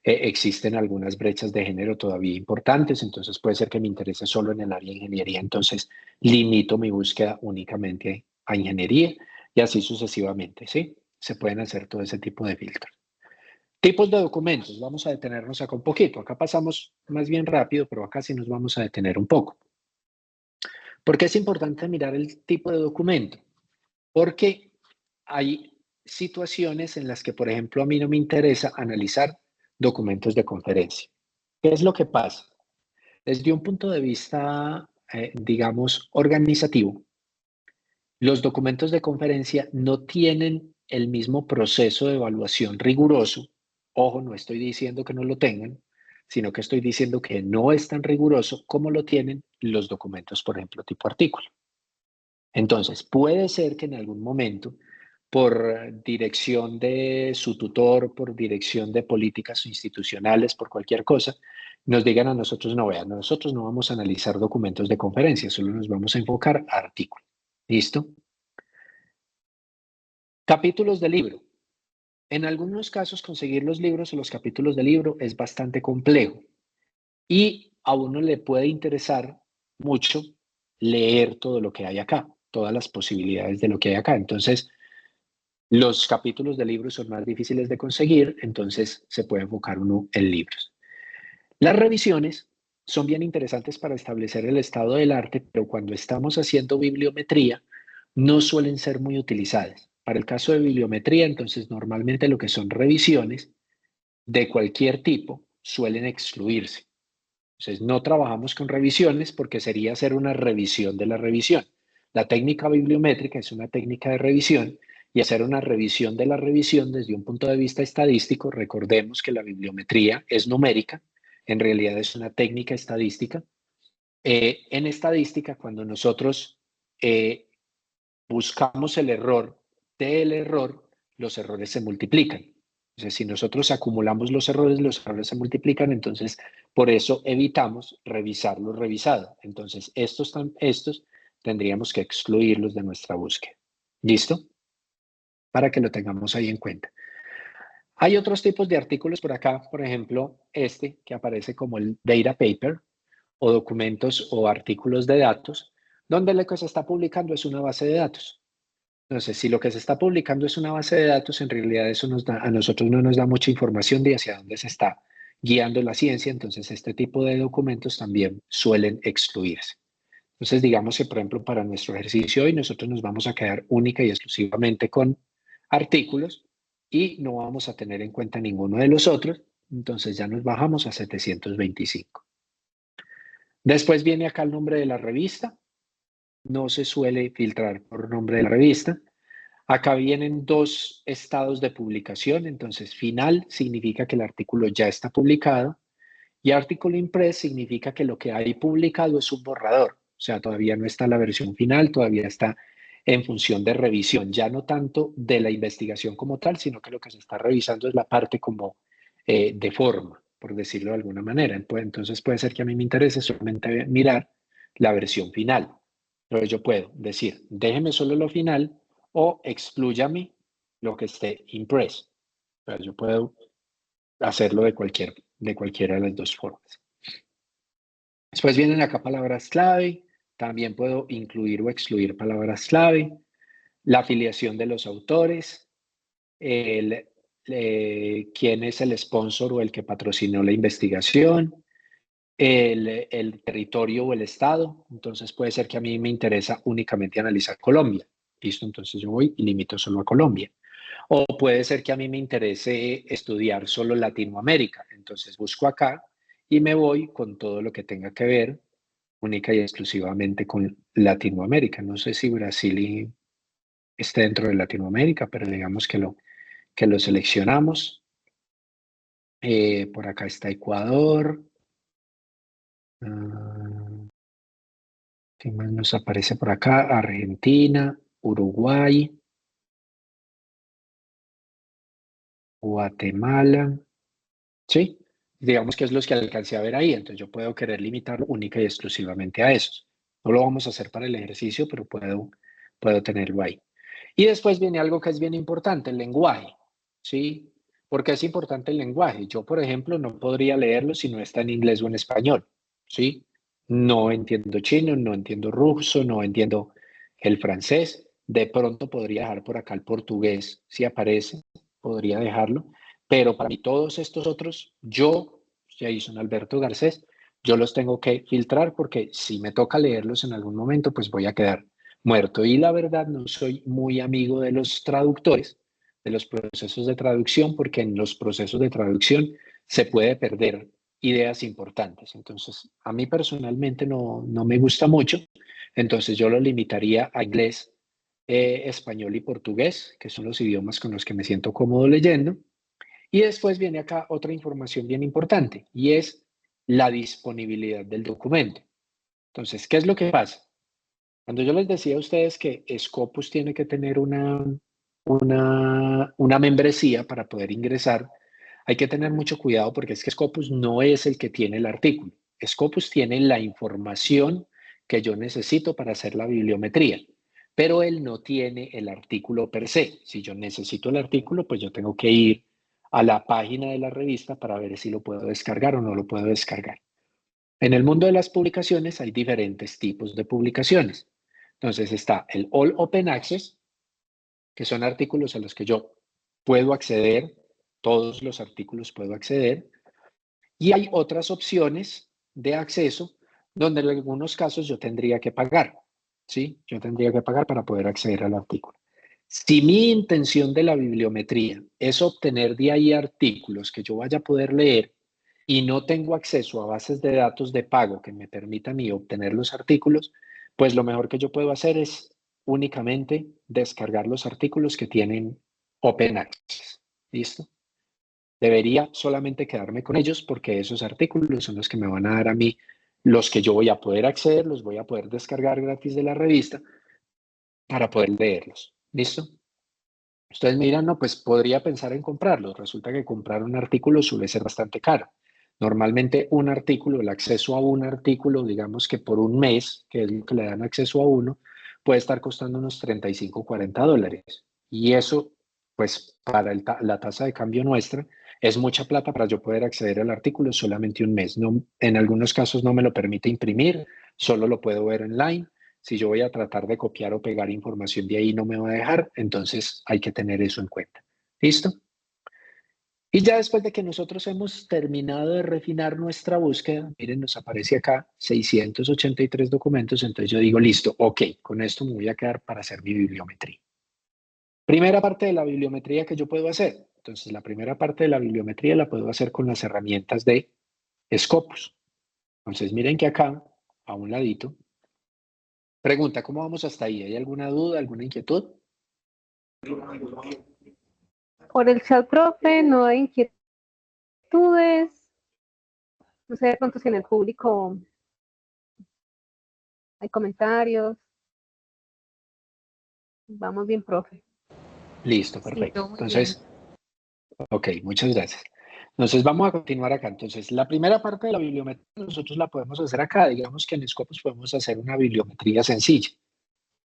existen algunas brechas de género todavía importantes, entonces puede ser que me interese solo en el área de ingeniería, entonces limito mi búsqueda únicamente a ingeniería y así sucesivamente, ¿sí? Se pueden hacer todo ese tipo de filtros. Tipos de documentos, vamos a detenernos acá un poquito. Acá pasamos más bien rápido, pero acá sí nos vamos a detener un poco. ¿Por qué es importante mirar el tipo de documento? Porque hay situaciones en las que, por ejemplo, a mí no me interesa analizar documentos de conferencia. ¿Qué es lo que pasa? Desde un punto de vista, digamos, organizativo, los documentos de conferencia no tienen el mismo proceso de evaluación riguroso. Ojo, no estoy diciendo que no lo tengan, sino que estoy diciendo que no es tan riguroso como lo tienen los documentos, por ejemplo, tipo artículo. Entonces, puede ser que en algún momento, por dirección de su tutor, por dirección de políticas institucionales, por cualquier cosa, nos digan a nosotros, no, vean, nosotros no vamos a analizar documentos de conferencia, solo nos vamos a enfocar a artículos. ¿Listo? Capítulos de libro. En algunos casos, conseguir los libros o los capítulos de libro es bastante complejo y a uno le puede interesar mucho leer todo lo que hay acá, todas las posibilidades de lo que hay acá. Entonces, los capítulos de libros son más difíciles de conseguir, entonces se puede enfocar uno en libros. Las revisiones son bien interesantes para establecer el estado del arte, pero cuando estamos haciendo bibliometría, no suelen ser muy utilizadas. Para el caso de bibliometría, entonces normalmente lo que son revisiones de cualquier tipo suelen excluirse. Entonces no trabajamos con revisiones porque sería hacer una revisión de la revisión. La técnica bibliométrica es una técnica de revisión y hacer una revisión de la revisión desde un punto de vista estadístico, recordemos que la bibliometría es numérica, en realidad es una técnica estadística. En estadística, cuando nosotros buscamos el error del error, los errores se multiplican. O sea, si nosotros acumulamos los errores se multiplican, entonces por eso evitamos revisar lo revisado. Entonces, estos tendríamos que excluirlos de nuestra búsqueda. ¿Listo? Para que lo tengamos ahí en cuenta. Hay otros tipos de artículos por acá, por ejemplo, este que aparece como el data paper o documentos o artículos de datos, donde lo que se está publicando es una base de datos. Entonces, si lo que se está publicando es una base de datos, en realidad eso a nosotros no nos da mucha información de hacia dónde se está guiando la ciencia, entonces este tipo de documentos también suelen excluirse. Entonces, digamos que, por ejemplo, para nuestro ejercicio hoy nosotros nos vamos a quedar única y exclusivamente con artículos y no vamos a tener en cuenta ninguno de los otros, entonces ya nos bajamos a 725. Después viene acá el nombre de la revista, no se suele filtrar por nombre de la revista. Acá vienen dos estados de publicación, entonces final significa que el artículo ya está publicado y article in press significa que lo que hay publicado es un borrador, o sea, todavía no está la versión final, todavía está en función de revisión, ya no tanto de la investigación como tal, sino que lo que se está revisando es la parte como de forma, por decirlo de alguna manera. Entonces puede ser que a mí me interese solamente mirar la versión final. Entonces yo puedo decir, déjeme solo lo final o exclúyame lo que esté impress. Entonces yo puedo hacerlo de cualquiera de las dos formas. Después vienen acá palabras clave. También puedo incluir o excluir palabras clave. La afiliación de los autores. Quién es el sponsor o el que patrocinó la investigación. El territorio o el estado. Entonces puede ser que a mí me interesa únicamente analizar Colombia. Listo, entonces yo voy y limito solo a Colombia. O puede ser que a mí me interese estudiar solo Latinoamérica. Entonces busco acá y me voy con todo lo que tenga que ver única y exclusivamente con Latinoamérica. No sé si Brasil esté dentro de Latinoamérica, pero digamos que lo seleccionamos. Por acá está Ecuador. ¿Qué más nos aparece por acá? Argentina, Uruguay, Guatemala. Sí, digamos que es los que alcancé a ver ahí, entonces yo puedo querer limitarlo única y exclusivamente a esos. No lo vamos a hacer para el ejercicio, pero puedo tenerlo ahí. Y después viene algo que es bien importante, el lenguaje, ¿sí? ¿Por qué es importante el lenguaje? Yo, por ejemplo, no podría leerlo si no está en inglés o en español, ¿sí? No entiendo chino, no entiendo ruso, no entiendo el francés. De pronto podría dejar por acá el portugués, si aparece, podría dejarlo. Pero para mí todos estos otros, yo, Jason Alberto Garcés, yo los tengo que filtrar porque si me toca leerlos en algún momento, pues voy a quedar muerto. Y la verdad, no soy muy amigo de los traductores, de los procesos de traducción, porque en los procesos de traducción se puede perder ideas importantes. Entonces, a mí personalmente no me gusta mucho, entonces yo lo limitaría a inglés, español y portugués, que son los idiomas con los que me siento cómodo leyendo. Y después viene acá otra información bien importante, y es la disponibilidad del documento. Entonces, ¿qué es lo que pasa? Cuando yo les decía a ustedes que Scopus tiene que tener una membresía para poder ingresar, hay que tener mucho cuidado porque es que Scopus no es el que tiene el artículo. Scopus tiene la información que yo necesito para hacer la bibliometría, pero él no tiene el artículo per se. Si yo necesito el artículo, pues yo tengo que ir a la página de la revista para ver si lo puedo descargar o no lo puedo descargar. En el mundo de las publicaciones hay diferentes tipos de publicaciones. Entonces está el All Open Access, que son artículos a los que yo puedo acceder, todos los artículos puedo acceder, y hay otras opciones de acceso donde en algunos casos yo tendría que pagar, ¿sí? Yo tendría que pagar para poder acceder al artículo. Si mi intención de la bibliometría es obtener de ahí artículos que yo vaya a poder leer y no tengo acceso a bases de datos de pago que me permitan a mí obtener los artículos, pues lo mejor que yo puedo hacer es únicamente descargar los artículos que tienen Open Access. ¿Listo? Debería solamente quedarme con ellos porque esos artículos son los que me van a dar a mí los que yo voy a poder acceder, los voy a poder descargar gratis de la revista para poder leerlos. ¿Listo? Ustedes me dirán, no, pues podría pensar en comprarlos. Resulta que comprar un artículo suele ser bastante caro. Normalmente un artículo, el acceso a un artículo, digamos que por un mes, que es lo que le dan acceso a uno, puede estar costando unos 35 o 40 dólares. Y eso, pues para la tasa de cambio nuestra, es mucha plata para yo poder acceder al artículo solamente un mes. No, en algunos casos no me lo permite imprimir, solo lo puedo ver online. Si yo voy a tratar de copiar o pegar información de ahí, no me va a dejar, entonces hay que tener eso en cuenta. ¿Listo? Y ya después de que nosotros hemos terminado de refinar nuestra búsqueda, miren, nos aparece acá 683 documentos, entonces yo digo, listo, ok, con esto me voy a quedar para hacer mi bibliometría. Primera parte de la bibliometría que yo puedo hacer. Entonces, la primera parte de la bibliometría la puedo hacer con las herramientas de Scopus. Entonces, miren que acá, a un ladito, pregunta, ¿cómo vamos hasta ahí? ¿Hay alguna duda, alguna inquietud? Por el chat, profe, no hay inquietudes. No sé de pronto si en el público hay comentarios. Vamos bien, profe. Listo, perfecto. Entonces, ok, muchas gracias. Entonces, vamos a continuar acá. Entonces, la primera parte de la bibliometría nosotros la podemos hacer acá. Digamos que en Scopus podemos hacer una bibliometría sencilla.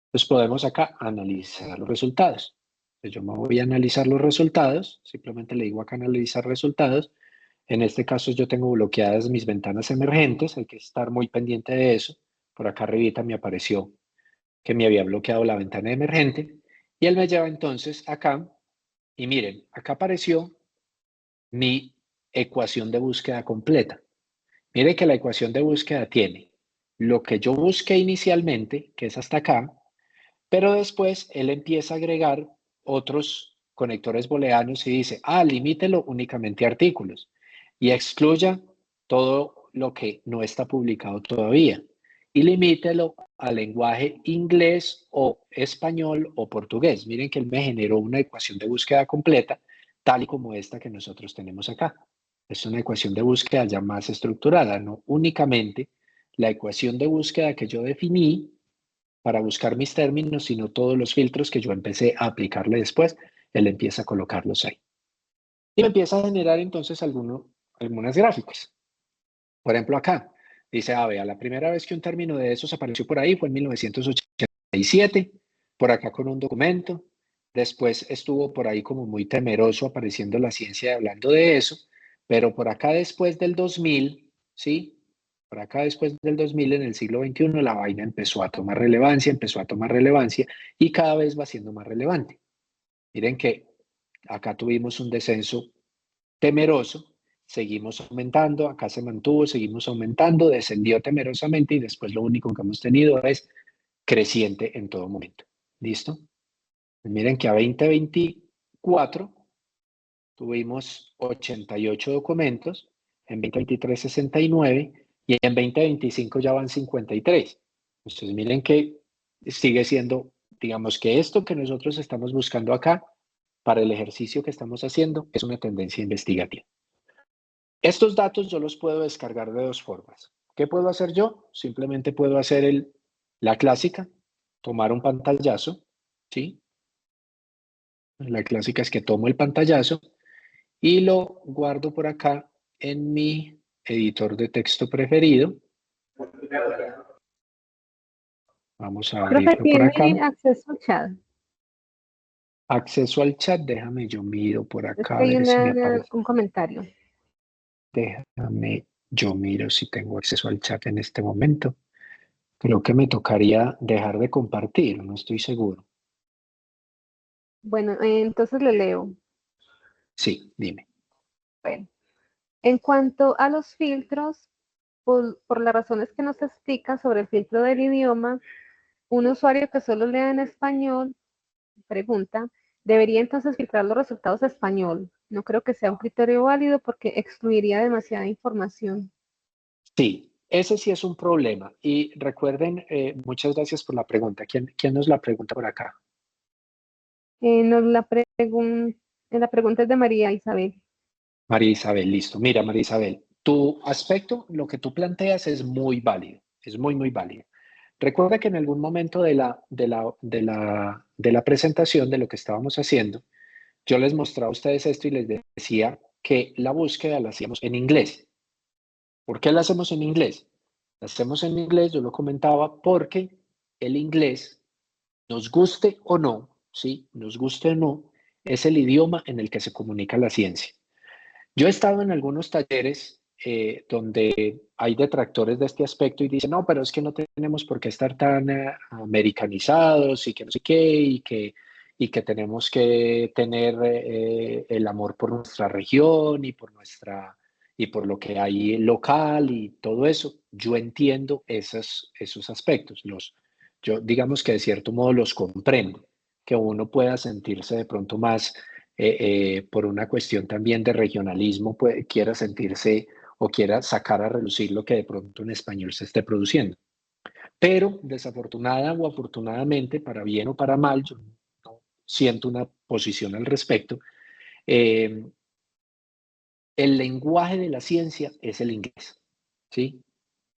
Entonces, podemos acá analizar los resultados. Entonces, yo me voy a analizar los resultados. Simplemente le digo acá analizar resultados. En este caso, yo tengo bloqueadas mis ventanas emergentes. Hay que estar muy pendiente de eso. Por acá arribita me apareció que me había bloqueado la ventana emergente. Y él me lleva entonces acá. Y miren, acá apareció mi ecuación de búsqueda completa. Mire que la ecuación de búsqueda tiene lo que yo busqué inicialmente, que es hasta acá, pero después él empieza a agregar otros conectores booleanos y dice, limítelo únicamente a artículos y excluya todo lo que no está publicado todavía y limítelo al lenguaje inglés o español o portugués. Miren que él me generó una ecuación de búsqueda completa, tal y como esta que nosotros tenemos acá. Es una ecuación de búsqueda ya más estructurada, no únicamente la ecuación de búsqueda que yo definí para buscar mis términos, sino todos los filtros que yo empecé a aplicarle después, él empieza a colocarlos ahí. Y me empieza a generar entonces algunas gráficas. Por ejemplo, acá dice, vea, la primera vez que un término de esos apareció por ahí fue en 1987, por acá con un documento. Después estuvo por ahí como muy temeroso apareciendo la ciencia hablando de eso, pero por acá después del 2000, ¿sí? Por acá después del 2000, en el siglo XXI, la vaina empezó a tomar relevancia y cada vez va siendo más relevante. Miren que acá tuvimos un descenso temeroso, seguimos aumentando, acá se mantuvo, seguimos aumentando, descendió temerosamente y después lo único que hemos tenido es creciente en todo momento. ¿Listo? Pues miren que a 2024 2024 tuvimos 88 documentos, en 2023 69 y en 2025 ya van 53. Entonces miren que sigue siendo, digamos que esto que nosotros estamos buscando acá para el ejercicio que estamos haciendo es una tendencia investigativa. Estos datos yo los puedo descargar de dos formas. ¿Qué puedo hacer yo? Simplemente puedo hacer la clásica, tomar un pantallazo, ¿sí? La clásica es que tomo el pantallazo y lo guardo por acá en mi editor de texto preferido. Vamos a Profe, abrirlo por acá. ¿tiene acceso al chat? Acceso al chat, déjame yo miro por Es acá que a hay ver si me aparece. un comentario. Déjame yo miro si tengo acceso al chat en este momento. Creo que me tocaría dejar de compartir, no estoy seguro. Bueno, entonces le leo. Sí, dime. Bueno, en cuanto a los filtros, por las razones que nos explica sobre el filtro del idioma, un usuario que solo lea en español, pregunta, debería entonces filtrar los resultados a español. No creo que sea un criterio válido porque excluiría demasiada información. Sí, ese sí es un problema. Y recuerden, muchas gracias por la pregunta. ¿Quién nos la pregunta por acá? La pregunta es de María Isabel. María Isabel, listo. Mira, María Isabel, tu aspecto, lo que tú planteas es muy válido, es muy, muy válido. Recuerda que en algún momento de la presentación de lo que estábamos haciendo, yo les mostraba a ustedes esto y les decía que la búsqueda la hacíamos en inglés. ¿Por qué la hacemos en inglés? La hacemos en inglés, yo lo comentaba, porque el inglés, nos guste o no, ¿sí? Nos guste o no, es el idioma en el que se comunica la ciencia. Yo he estado en algunos talleres donde hay detractores de este aspecto y dicen, no, pero es que no tenemos por qué estar tan americanizados y que no sé qué, y que tenemos que tener el amor por nuestra región y por lo que hay local y todo eso. Yo entiendo esos aspectos. Yo digamos que de cierto modo los comprendo, que uno pueda sentirse de pronto más por una cuestión también de regionalismo, quiera sentirse o quiera sacar a relucir lo que de pronto en español se esté produciendo. Pero desafortunada o afortunadamente, para bien o para mal, yo no siento una posición al respecto. El lenguaje de la ciencia es el inglés, ¿sí?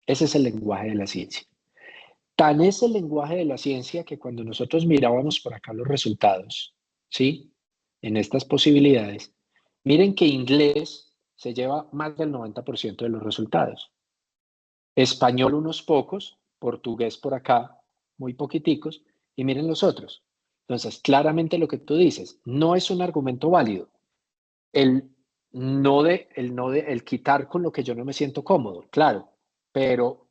Ese es el lenguaje de la ciencia. Tan es el lenguaje de la ciencia que cuando nosotros mirábamos por acá los resultados, ¿sí? En estas posibilidades, miren que inglés se lleva más del 90% de los resultados. Español unos pocos, portugués por acá, muy poquiticos, y miren los otros. Entonces, claramente lo que tú dices no es un argumento válido. El el quitar con lo que yo no me siento cómodo, claro, pero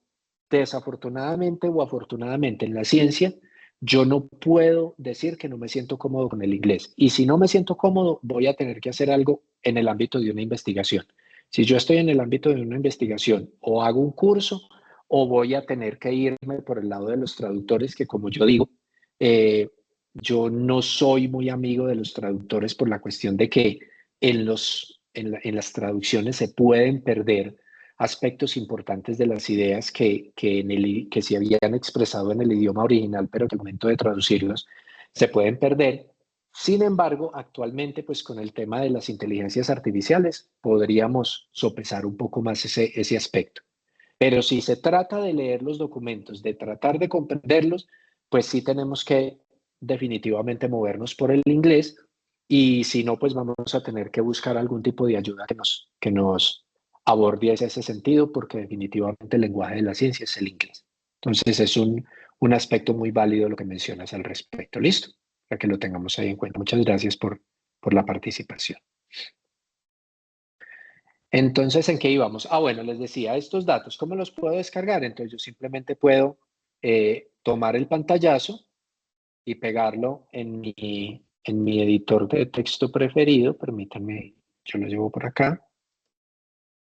desafortunadamente o afortunadamente en la ciencia, yo no puedo decir que no me siento cómodo con el inglés. Y si no me siento cómodo, voy a tener que hacer algo en el ámbito de una investigación. Si yo estoy en el ámbito de una investigación o hago un curso o voy a tener que irme por el lado de los traductores, que como yo digo, yo no soy muy amigo de los traductores por la cuestión de que en las traducciones se pueden perder aspectos importantes de las ideas que se habían expresado en el idioma original, pero que al momento de traducirlos se pueden perder. Sin embargo, actualmente, pues con el tema de las inteligencias artificiales, podríamos sopesar un poco más ese aspecto. Pero si se trata de leer los documentos, de tratar de comprenderlos, pues sí tenemos que definitivamente movernos por el inglés y si no, pues vamos a tener que buscar algún tipo de ayuda que nos aborde ese sentido, porque definitivamente el lenguaje de la ciencia es el inglés. Entonces es un aspecto muy válido lo que mencionas al respecto. ¿Listo? Para que lo tengamos ahí en cuenta. Muchas gracias por la participación. Entonces, ¿en qué íbamos? Bueno, les decía, estos datos, ¿cómo los puedo descargar? Entonces, yo simplemente puedo tomar el pantallazo y pegarlo en mi editor de texto preferido. Permítanme, yo lo llevo por acá.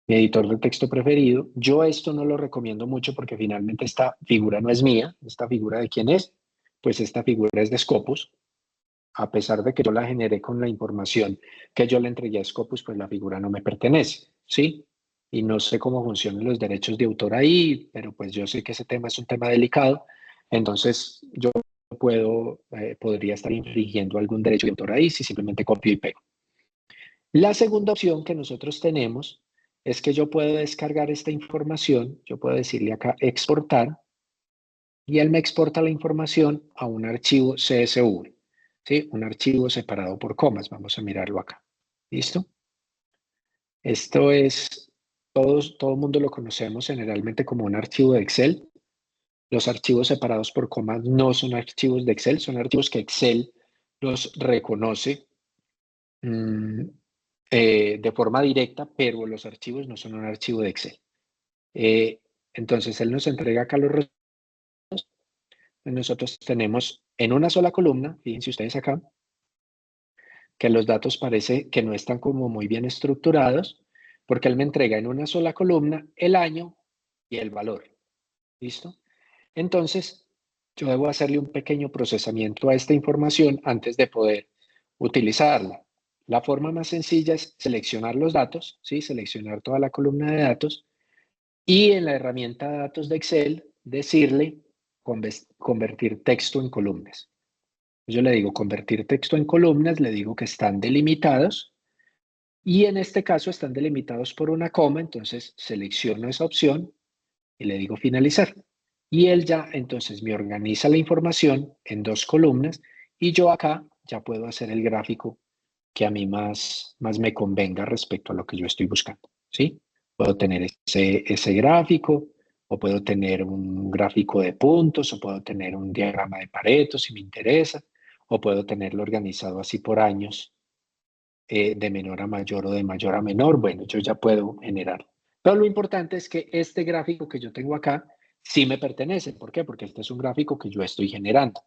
Mi editor de texto preferido. Yo esto no lo recomiendo mucho porque finalmente esta figura no es mía. ¿Esta figura de quién es? Pues esta figura es de Scopus. a pesar de que yo la generé con la información que yo le entregué a Scopus, pues la figura no me pertenece, ¿sí? Y no sé cómo funcionan los derechos de autor ahí, pero pues yo sé que ese tema es un tema delicado, entonces yo podría estar infringiendo algún derecho de autor ahí si simplemente copio y pego. La segunda opción que nosotros tenemos es que yo puedo descargar esta información, yo puedo decirle acá exportar, y él me exporta la información a un archivo CSV, ¿sí? Un archivo separado por comas. Vamos a mirarlo acá. ¿Listo? Esto es, todo el mundo lo conocemos generalmente como un archivo de Excel. Los archivos separados por comas no son archivos de Excel, son archivos que Excel los reconoce de forma directa, pero los archivos no son un archivo de Excel. Entonces, él nos entrega acá los resultados. Nosotros tenemos en una sola columna, fíjense ustedes acá, que los datos parece que no están como muy bien estructurados, porque él me entrega en una sola columna el año y el valor. ¿Listo? Entonces, yo debo hacerle un pequeño procesamiento a esta información antes de poder utilizarla. La forma más sencilla es seleccionar los datos, ¿sí? Seleccionar toda la columna de datos y en la herramienta de datos de Excel decirle convertir texto en columnas. Yo le digo convertir texto en columnas, le digo que están delimitados y en este caso están delimitados por una coma, entonces selecciono esa opción y le digo finalizar. Y él ya entonces me organiza la información en dos columnas y yo acá ya puedo hacer el gráfico que a mí más me convenga respecto a lo que yo estoy buscando, ¿sí? Puedo tener ese gráfico, o puedo tener un gráfico de puntos, o puedo tener un diagrama de Pareto si me interesa, o puedo tenerlo organizado así por años, de menor a mayor o de mayor a menor. Bueno, yo ya puedo generarlo. Pero lo importante es que este gráfico que yo tengo acá sí me pertenece. ¿Por qué? Porque este es un gráfico que yo estoy generando.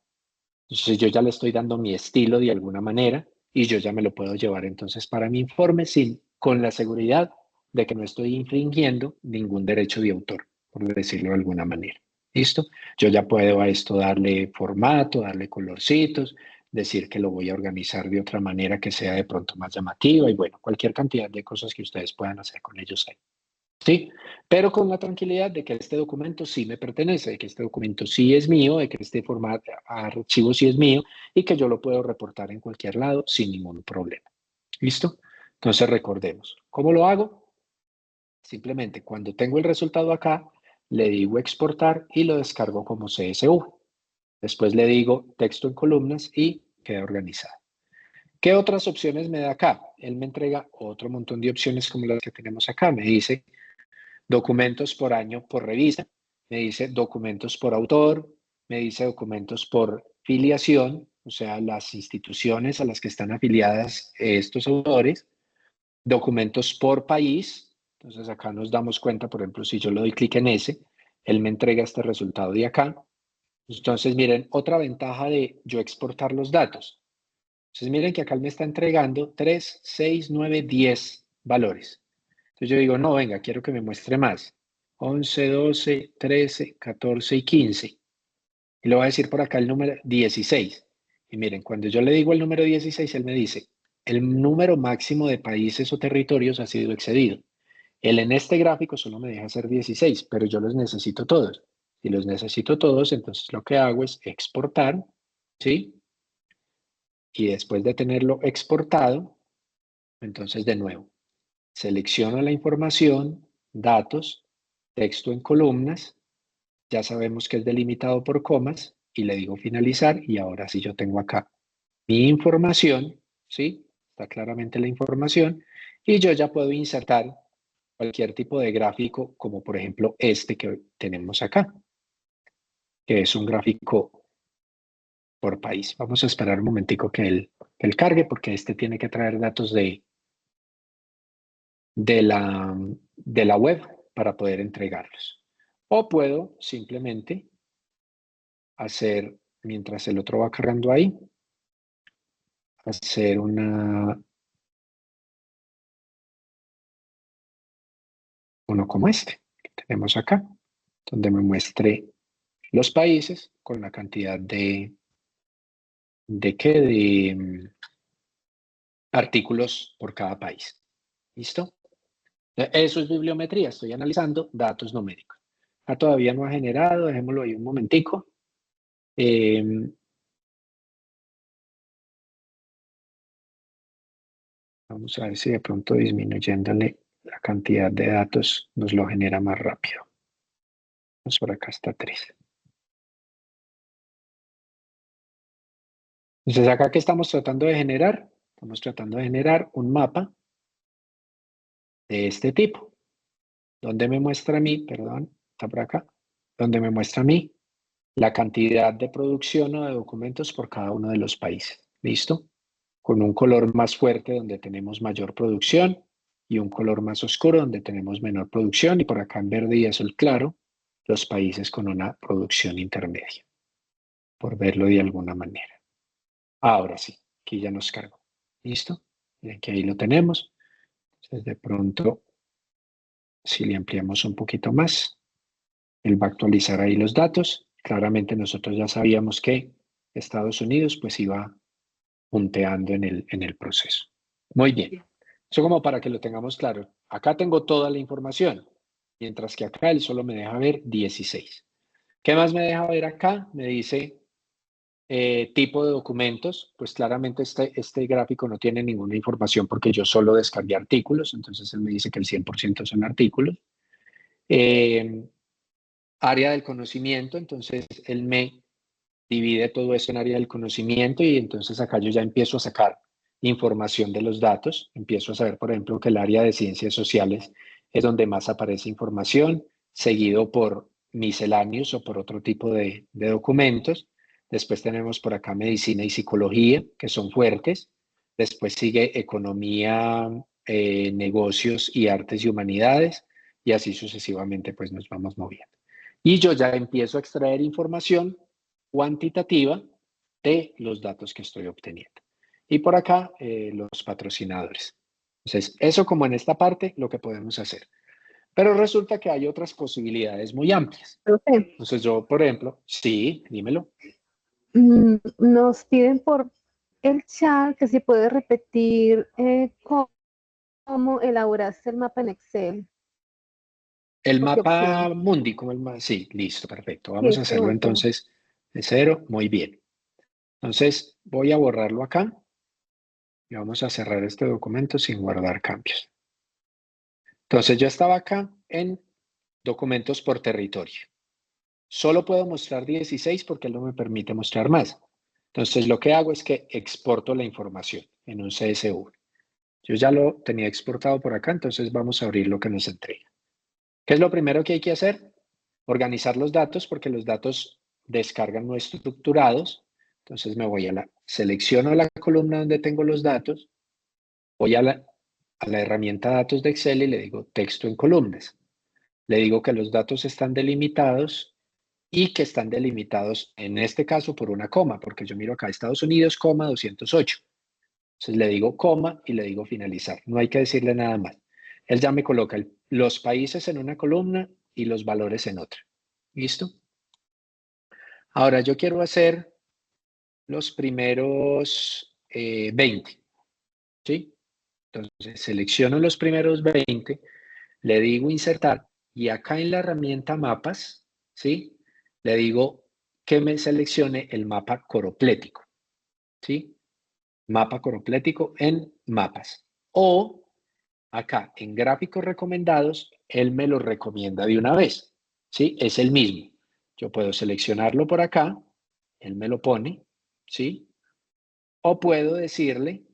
Entonces yo ya le estoy dando mi estilo de alguna manera y yo ya me lo puedo llevar entonces para mi informe con la seguridad de que no estoy infringiendo ningún derecho de autor, por decirlo de alguna manera. ¿Listo? Yo ya puedo a esto darle formato, darle colorcitos, decir que lo voy a organizar de otra manera que sea de pronto más llamativa y bueno, cualquier cantidad de cosas que ustedes puedan hacer con ellos ahí. ¿Sí? Pero con la tranquilidad de que este documento sí me pertenece, de que este documento sí es mío, de que este formato archivo sí es mío y que yo lo puedo reportar en cualquier lado sin ningún problema. ¿Listo? Entonces recordemos. ¿Cómo lo hago? Simplemente cuando tengo el resultado acá, le digo exportar y lo descargo como CSV. Después le digo texto en columnas y queda organizado. ¿Qué otras opciones me da acá? Él me entrega otro montón de opciones como las que tenemos acá. Me dice documentos por año por revista, me dice documentos por autor, me dice documentos por filiación, o sea, las instituciones a las que están afiliadas estos autores, documentos por país. Entonces acá nos damos cuenta, por ejemplo, si yo le doy clic en ese, él me entrega este resultado de acá. Entonces miren, otra ventaja de yo exportar los datos. Entonces miren que acá él me está entregando 3, 6, 9, 10 valores. Entonces yo digo, no, venga, quiero que me muestre más. 11, 12, 13, 14 y 15. Y le voy a decir por acá el número 16. Y miren, cuando yo le digo el número 16, él me dice, el número máximo de países o territorios ha sido excedido. Él en este gráfico solo me deja hacer 16, pero yo los necesito todos. Si los necesito todos, entonces lo que hago es exportar, ¿sí? Y después de tenerlo exportado, entonces de nuevo, selecciono la información, datos, texto en columnas, ya sabemos que es delimitado por comas y le digo finalizar y ahora sí yo tengo acá mi información, ¿sí? Está claramente la información y yo ya puedo insertar cualquier tipo de gráfico como por ejemplo este que tenemos acá, que es un gráfico por país. Vamos a esperar un momentico que él cargue porque este tiene que traer datos de la web para poder entregarlos. O puedo simplemente hacer, mientras el otro va cargando ahí, hacer uno como este que tenemos acá, donde me muestre los países con la cantidad de ¿de qué? De artículos por cada país. ¿Listo? Eso es bibliometría, estoy analizando datos numéricos. Todavía no ha generado, dejémoslo ahí un momentico. Vamos a ver si de pronto disminuyéndole la cantidad de datos nos lo genera más rápido. Vamos por acá hasta 3. Entonces acá que estamos tratando de generar, estamos tratando de generar un mapa de este tipo, donde me muestra a mí, perdón, está por acá, donde me muestra a mí la cantidad de producción o de documentos por cada uno de los países. ¿Listo? Con un color más fuerte donde tenemos mayor producción y un color más oscuro donde tenemos menor producción, y por acá en verde y azul claro, los países con una producción intermedia, por verlo de alguna manera. Ahora sí, aquí ya nos cargó. ¿Listo? Y aquí ahí lo tenemos. Entonces de pronto, si le ampliamos un poquito más, él va a actualizar ahí los datos. Claramente nosotros ya sabíamos que Estados Unidos pues iba punteando en el proceso. Muy bien. Eso como para que lo tengamos claro. Acá tengo toda la información, mientras que acá él solo me deja ver 16. ¿Qué más me deja ver acá? Me dice tipo de documentos. Pues claramente este gráfico no tiene ninguna información porque yo solo descargué artículos, entonces él me dice que el 100% son artículos. Área del conocimiento, entonces él me divide todo eso en área del conocimiento, y entonces acá yo ya empiezo a sacar información de los datos. Empiezo a saber, por ejemplo, que el área de ciencias sociales es donde más aparece información, seguido por misceláneos o por otro tipo de documentos. Después tenemos por acá medicina y psicología, que son fuertes. Después sigue economía, negocios y artes y humanidades, y así sucesivamente pues nos vamos moviendo. Y yo ya empiezo a extraer información cuantitativa de los datos que estoy obteniendo. Y por acá, los patrocinadores. Entonces, eso como en esta parte, lo que podemos hacer. Pero resulta que hay otras posibilidades muy amplias. Profe, Entonces yo, por ejemplo, sí, dímelo. nos piden por el chat que si puede repetir cómo elaboraste el mapa en Excel. El ¿Por qué mapa opción? mundi, como sí, listo, perfecto. Sí, Vamos a ese hacerlo último. entonces de cero, muy bien. Entonces voy a borrarlo acá y vamos a cerrar este documento sin guardar cambios. Entonces yo estaba acá en documentos por territorio. Solo puedo mostrar 16 porque él no me permite mostrar más. Entonces lo que hago es que exporto la información en un CSV. Yo ya lo tenía exportado por acá, entonces vamos a abrir lo que nos entrega. ¿Qué es lo primero que hay que hacer? Organizar los datos, porque los datos descargan no estructurados. Entonces me voy selecciono la columna donde tengo los datos, voy a la herramienta datos de Excel y le digo texto en columnas. Le digo que los datos están delimitados y que están delimitados en este caso por una coma, porque yo miro acá Estados Unidos, 208. Entonces le digo coma y le digo finalizar. No hay que decirle nada más. Él ya me coloca los países en una columna y los valores en otra. ¿Listo? Ahora yo quiero hacer los primeros 20. ¿Sí? Entonces selecciono los primeros 20, le digo insertar, y acá en la herramienta mapas, ¿sí? Le digo que me seleccione el mapa coroplético, ¿sí? Mapa coroplético en mapas. O acá en gráficos recomendados, él me lo recomienda de una vez, ¿sí? Es el mismo. Yo puedo seleccionarlo por acá, él me lo pone, ¿sí? O puedo decirle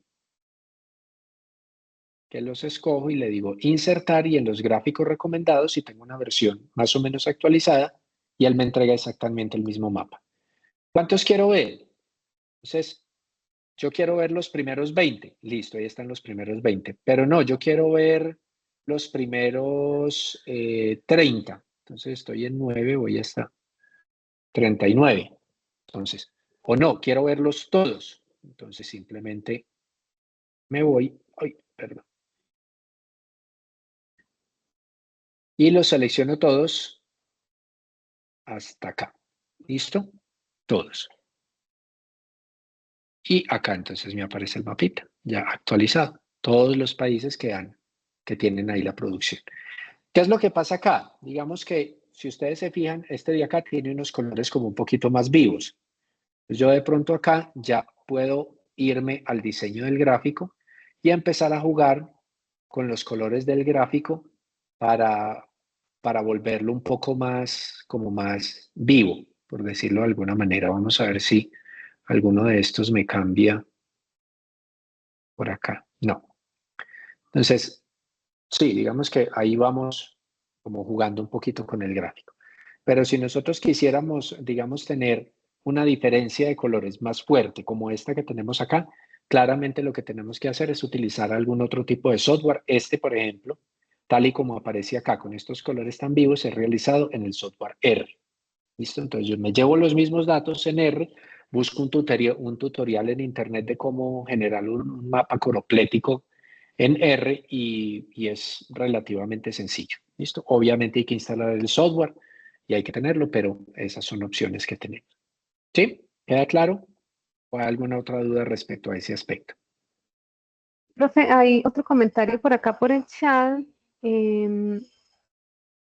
que los escojo y le digo insertar, y en los gráficos recomendados, si tengo una versión más o menos actualizada, y él me entrega exactamente el mismo mapa. ¿Cuántos quiero ver? Entonces, yo quiero ver los primeros 20. Listo, ahí están los primeros 20. Pero no, yo quiero ver los primeros 30. Entonces estoy en 9, voy hasta 39. Entonces, o no, quiero verlos todos. Entonces simplemente me voy, ay, perdón, y los selecciono todos hasta acá. ¿Listo? Todos. Y acá entonces me aparece el mapita ya actualizado. Todos los países que tienen ahí la producción. ¿Qué es lo que pasa acá? Digamos que si ustedes se fijan, este de acá tiene unos colores como un poquito más vivos. Pues yo de pronto acá ya puedo irme al diseño del gráfico y empezar a jugar con los colores del gráfico para, para volverlo un poco más, como más vivo, por decirlo de alguna manera. Vamos a ver si alguno de estos me cambia por acá. No. Entonces, sí, digamos que ahí vamos como jugando un poquito con el gráfico. Pero si nosotros quisiéramos, digamos, tener una diferencia de colores más fuerte, como esta que tenemos acá, claramente lo que tenemos que hacer es utilizar algún otro tipo de software. Este, por ejemplo, tal y como aparece acá con estos colores tan vivos, es realizado en el software R. ¿Listo? Entonces yo me llevo los mismos datos en R, busco un tutorial en internet de cómo generar un mapa coroplético en R y es relativamente sencillo. ¿Listo? Obviamente hay que instalar el software y hay que tenerlo, pero esas son opciones que tenemos. ¿Sí? ¿Queda claro? ¿O hay alguna otra duda respecto a ese aspecto? Profe, hay otro comentario por acá por el chat. em,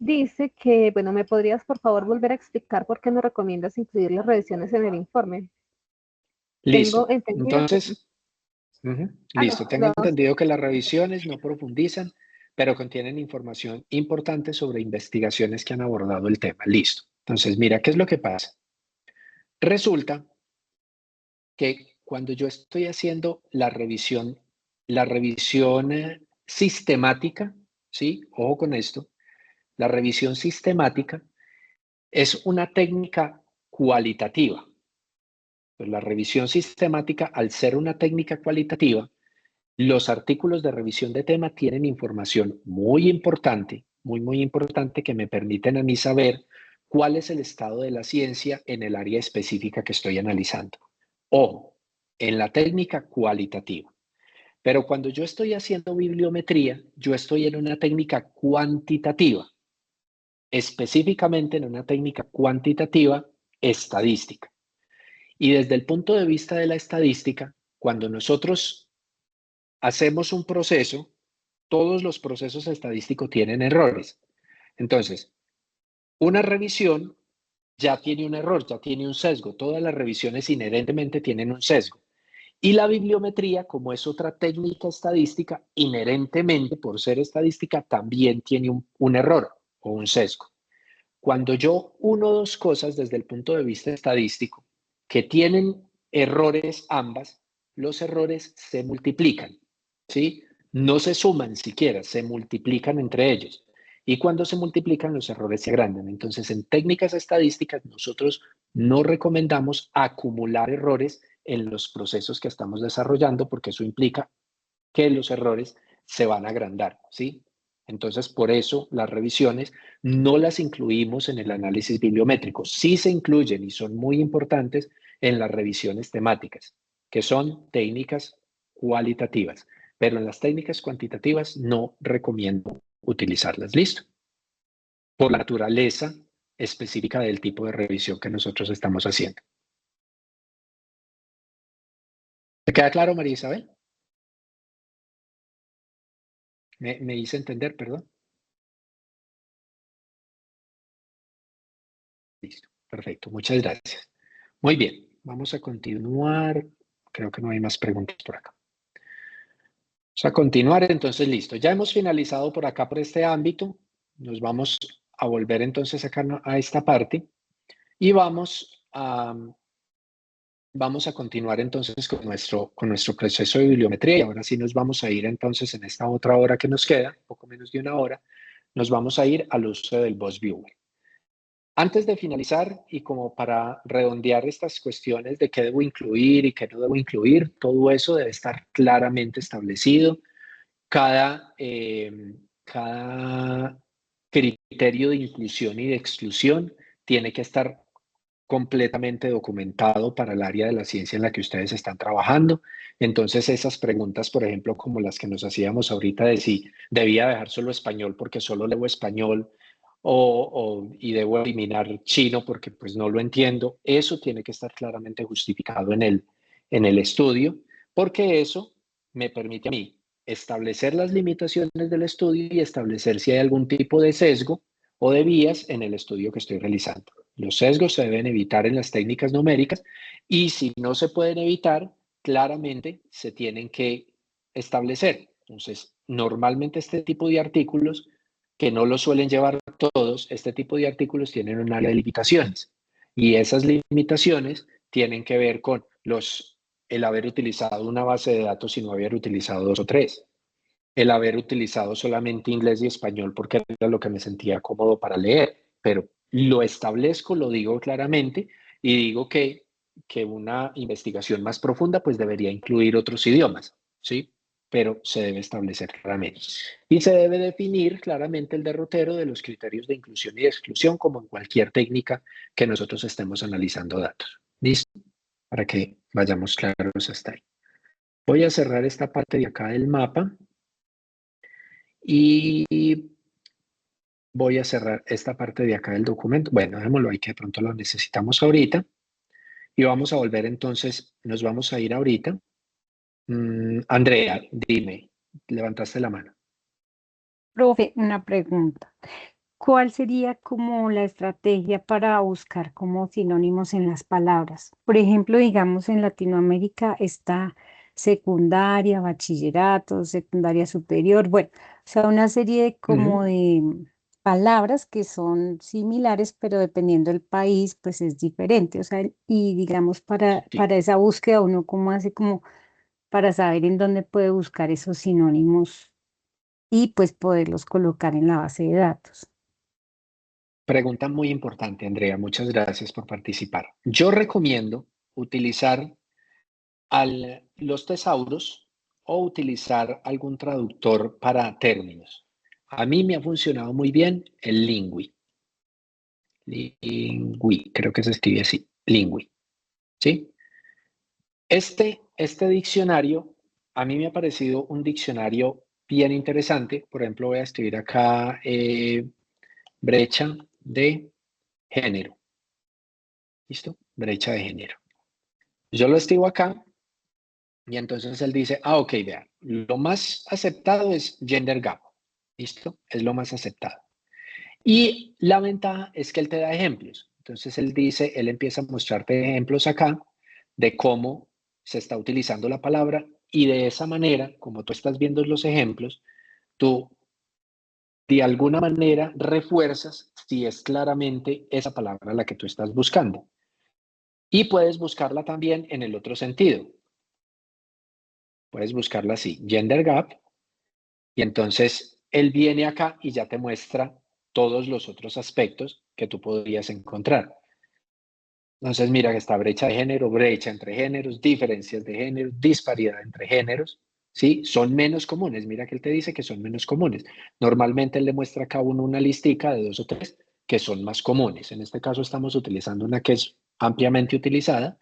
Dice que, bueno, ¿me podrías por favor volver a explicar por qué no recomiendas incluir las revisiones en el informe? Tengo Listo. entendido que... Entonces, No, listo. Tengo entendido que las revisiones no profundizan, pero contienen información importante sobre investigaciones que han abordado el tema. Listo. Entonces, mira, ¿qué es lo que pasa? Resulta que cuando yo estoy haciendo la revisión sistemática, ¿sí? Ojo con esto, la revisión sistemática es una técnica cualitativa. Pues la revisión sistemática, al ser una técnica cualitativa, los artículos de revisión de tema tienen información muy importante, muy importante, que me permiten a mí saber cuál es el estado de la ciencia en el área específica que estoy analizando. Ojo, en la técnica cualitativa. Pero cuando yo estoy haciendo bibliometría, yo estoy en una técnica cuantitativa, específicamente en una técnica cuantitativa estadística. Y desde el punto de vista de la estadística, cuando nosotros hacemos un proceso, todos los procesos estadísticos tienen errores. Entonces, una revisión ya tiene un error, ya tiene un sesgo. Todas las revisiones inherentemente tienen un sesgo. Y la bibliometría, como es otra técnica estadística, inherentemente, por ser estadística, también tiene un error o un sesgo. Cuando yo uno dos cosas desde el punto de vista estadístico que tienen errores ambas, los errores se multiplican, ¿sí? No se suman siquiera, se multiplican entre ellos. Y cuando se multiplican, los errores se agrandan. Entonces, en técnicas estadísticas, nosotros no recomendamos acumular errores en los procesos que estamos desarrollando, porque eso implica que los errores se van a agrandar, ¿sí? Entonces, por eso las revisiones no las incluimos en el análisis bibliométrico. Sí se incluyen y son muy importantes en las revisiones temáticas, que son técnicas cualitativas, pero en las técnicas cuantitativas no recomiendo utilizarlas. ¿Listo? Por la naturaleza específica del tipo de revisión que nosotros estamos haciendo. ¿Te queda claro, María Isabel? ¿Me hice entender, perdón? Listo, perfecto, muchas gracias. Muy bien, vamos a continuar. Creo que no hay más preguntas por acá. Vamos a continuar, entonces, listo. Ya hemos finalizado por acá, por este ámbito. Nos vamos a volver entonces acá a esta parte y vamos a continuar entonces con nuestro proceso de bibliometría. Y ahora sí nos vamos a ir entonces en esta otra hora que nos queda, poco menos de una hora, nos vamos a ir al uso del Boss Viewer. Antes de finalizar y como para redondear estas cuestiones de qué debo incluir y qué no debo incluir, todo eso debe estar claramente establecido. Cada criterio de inclusión y de exclusión tiene que estar completamente documentado para el área de la ciencia en la que ustedes están trabajando. Entonces, esas preguntas, por ejemplo, como las que nos hacíamos ahorita de si debía dejar solo español porque solo leo español y debo eliminar chino porque pues no lo entiendo, eso tiene que estar claramente justificado en el estudio, porque eso me permite a mí establecer las limitaciones del estudio y establecer si hay algún tipo de sesgo o de vías en el estudio que estoy realizando. Los sesgos se deben evitar en las técnicas numéricas y si no se pueden evitar, claramente se tienen que establecer. Entonces, normalmente este tipo de artículos, que no lo suelen llevar todos, este tipo de artículos tienen un área de limitaciones y esas limitaciones tienen que ver con el haber utilizado una base de datos y no haber utilizado dos o tres, el haber utilizado solamente inglés y español porque era lo que me sentía cómodo para leer, pero lo establezco, lo digo claramente y digo que una investigación más profunda pues debería incluir otros idiomas, ¿sí? Pero se debe establecer claramente. Y se debe definir claramente el derrotero de los criterios de inclusión y de exclusión como en cualquier técnica que nosotros estemos analizando datos. ¿Listo? Para que vayamos claros hasta ahí. Voy a cerrar esta parte de acá del mapa y voy a cerrar esta parte de acá del documento. Bueno, dejémoslo ahí que de pronto lo necesitamos ahorita. Y vamos a volver entonces, nos vamos a ir ahorita. Andrea, dime, levantaste la mano. Profe, una pregunta. ¿Cuál sería como la estrategia para buscar como sinónimos en las palabras? Por ejemplo, digamos en Latinoamérica está secundaria, bachillerato, secundaria superior, bueno, o sea, una serie de como de palabras que son similares, pero dependiendo del país, pues es diferente. O sea, y digamos Sí. para esa búsqueda uno cómo hace como para saber en dónde puede buscar esos sinónimos y pues poderlos colocar en la base de datos. Pregunta muy importante, Andrea. Muchas gracias por participar. Yo recomiendo utilizar los tesauros o utilizar algún traductor para términos. A mí me ha funcionado muy bien el Lingui. Lingui, creo que se escribe así, Lingui. ¿Sí? Este diccionario, a mí me ha parecido un diccionario bien interesante. Por ejemplo, voy a escribir acá brecha de género. ¿Listo? Brecha de género. Yo lo escribo acá y entonces él dice, ok, vean, lo más aceptado es gender gap. ¿Listo? Es lo más aceptado. Y la ventaja es que él te da ejemplos. Entonces él dice, él empieza a mostrarte ejemplos acá de cómo se está utilizando la palabra y de esa manera, como tú estás viendo los ejemplos, tú de alguna manera refuerzas si es claramente esa palabra la que tú estás buscando. Y puedes buscarla también en el otro sentido. Puedes buscarla así, gender gap, y entonces él viene acá y ya te muestra todos los otros aspectos que tú podrías encontrar. Entonces, mira que está brecha de género, brecha entre géneros, diferencias de género, disparidad entre géneros, ¿sí? Son menos comunes. Mira que él te dice que son menos comunes. Normalmente él le muestra a cada uno una listica de dos o tres que son más comunes. En este caso estamos utilizando una que es ampliamente utilizada,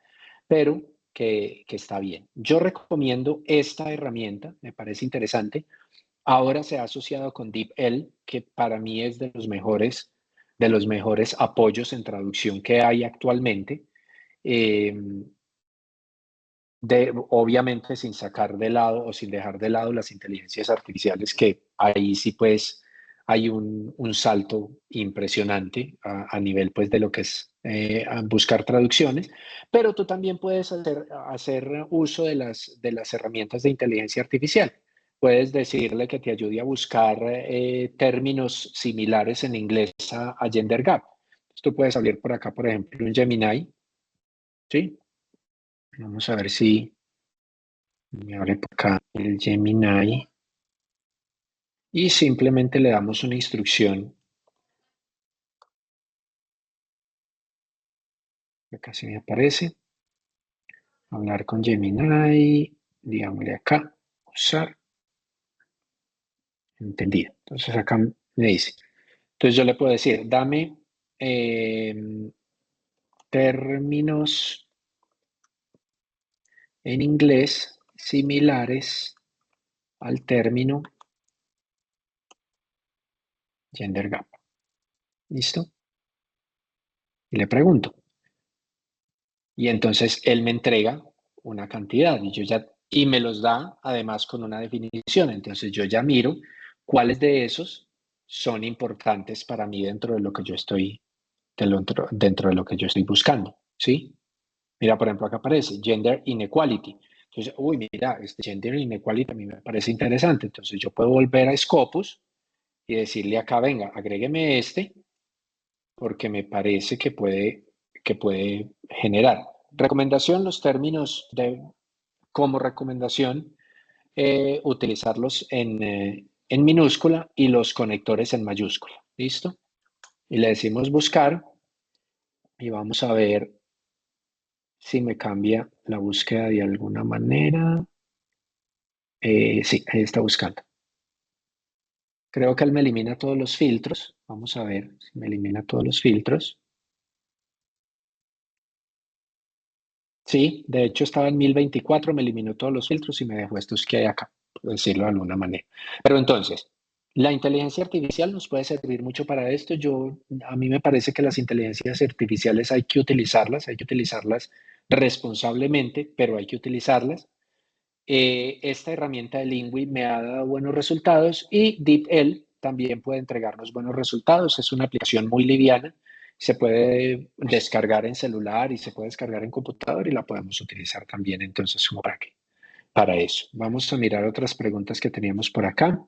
pero que está bien. Yo recomiendo esta herramienta, me parece interesante. Ahora se ha asociado con DeepL, que para mí es de los mejores apoyos en traducción que hay actualmente. Eh, obviamente sin sacar de lado o sin dejar de lado las inteligencias artificiales, que ahí sí pues hay un salto impresionante a nivel pues de lo que es buscar traducciones, pero tú también puedes hacer uso de las herramientas de inteligencia artificial. Puedes decirle que te ayude a buscar términos similares en inglés a Gender Gap. Tú puedes abrir por acá, por ejemplo, un Gemini, ¿sí? Vamos a ver si me abre por acá el Gemini y simplemente le damos una instrucción. Acá se me aparece. Hablar con Gemini, digámosle acá, usar, entendido. Entonces acá me dice. Entonces yo le puedo decir, dame términos en inglés similares al término gender gap. ¿Listo? Y le pregunto. Y entonces él me entrega una cantidad y me los da además con una definición. Entonces yo ya miro cuáles de esos son importantes para mí dentro de lo que yo estoy, dentro de lo que yo estoy buscando, ¿sí? Mira, por ejemplo, acá aparece Gender Inequality. Entonces, uy, mira, este Gender Inequality a mí me parece interesante. Entonces yo puedo volver a Scopus y decirle acá, venga, agrégueme este, porque me parece que puede generar. Recomendación, los términos como recomendación, utilizarlos en minúscula y los conectores en mayúscula. ¿Listo? Y le decimos buscar y vamos a ver si me cambia la búsqueda de alguna manera. Sí, ahí está buscando. Creo que él me elimina todos los filtros. Vamos a ver si me elimina todos los filtros. Sí, de hecho estaba en 1024, me eliminó todos los filtros y me dejó estos que hay acá, por decirlo de alguna manera. Pero entonces, la inteligencia artificial nos puede servir mucho para esto. A mí me parece que las inteligencias artificiales hay que utilizarlas responsablemente, pero hay que utilizarlas. Esta herramienta de Lingui me ha dado buenos resultados y DeepL también puede entregarnos buenos resultados. Es una aplicación muy liviana, se puede descargar en celular y se puede descargar en computador y la podemos utilizar también entonces como para eso. Vamos a mirar otras preguntas que teníamos por acá.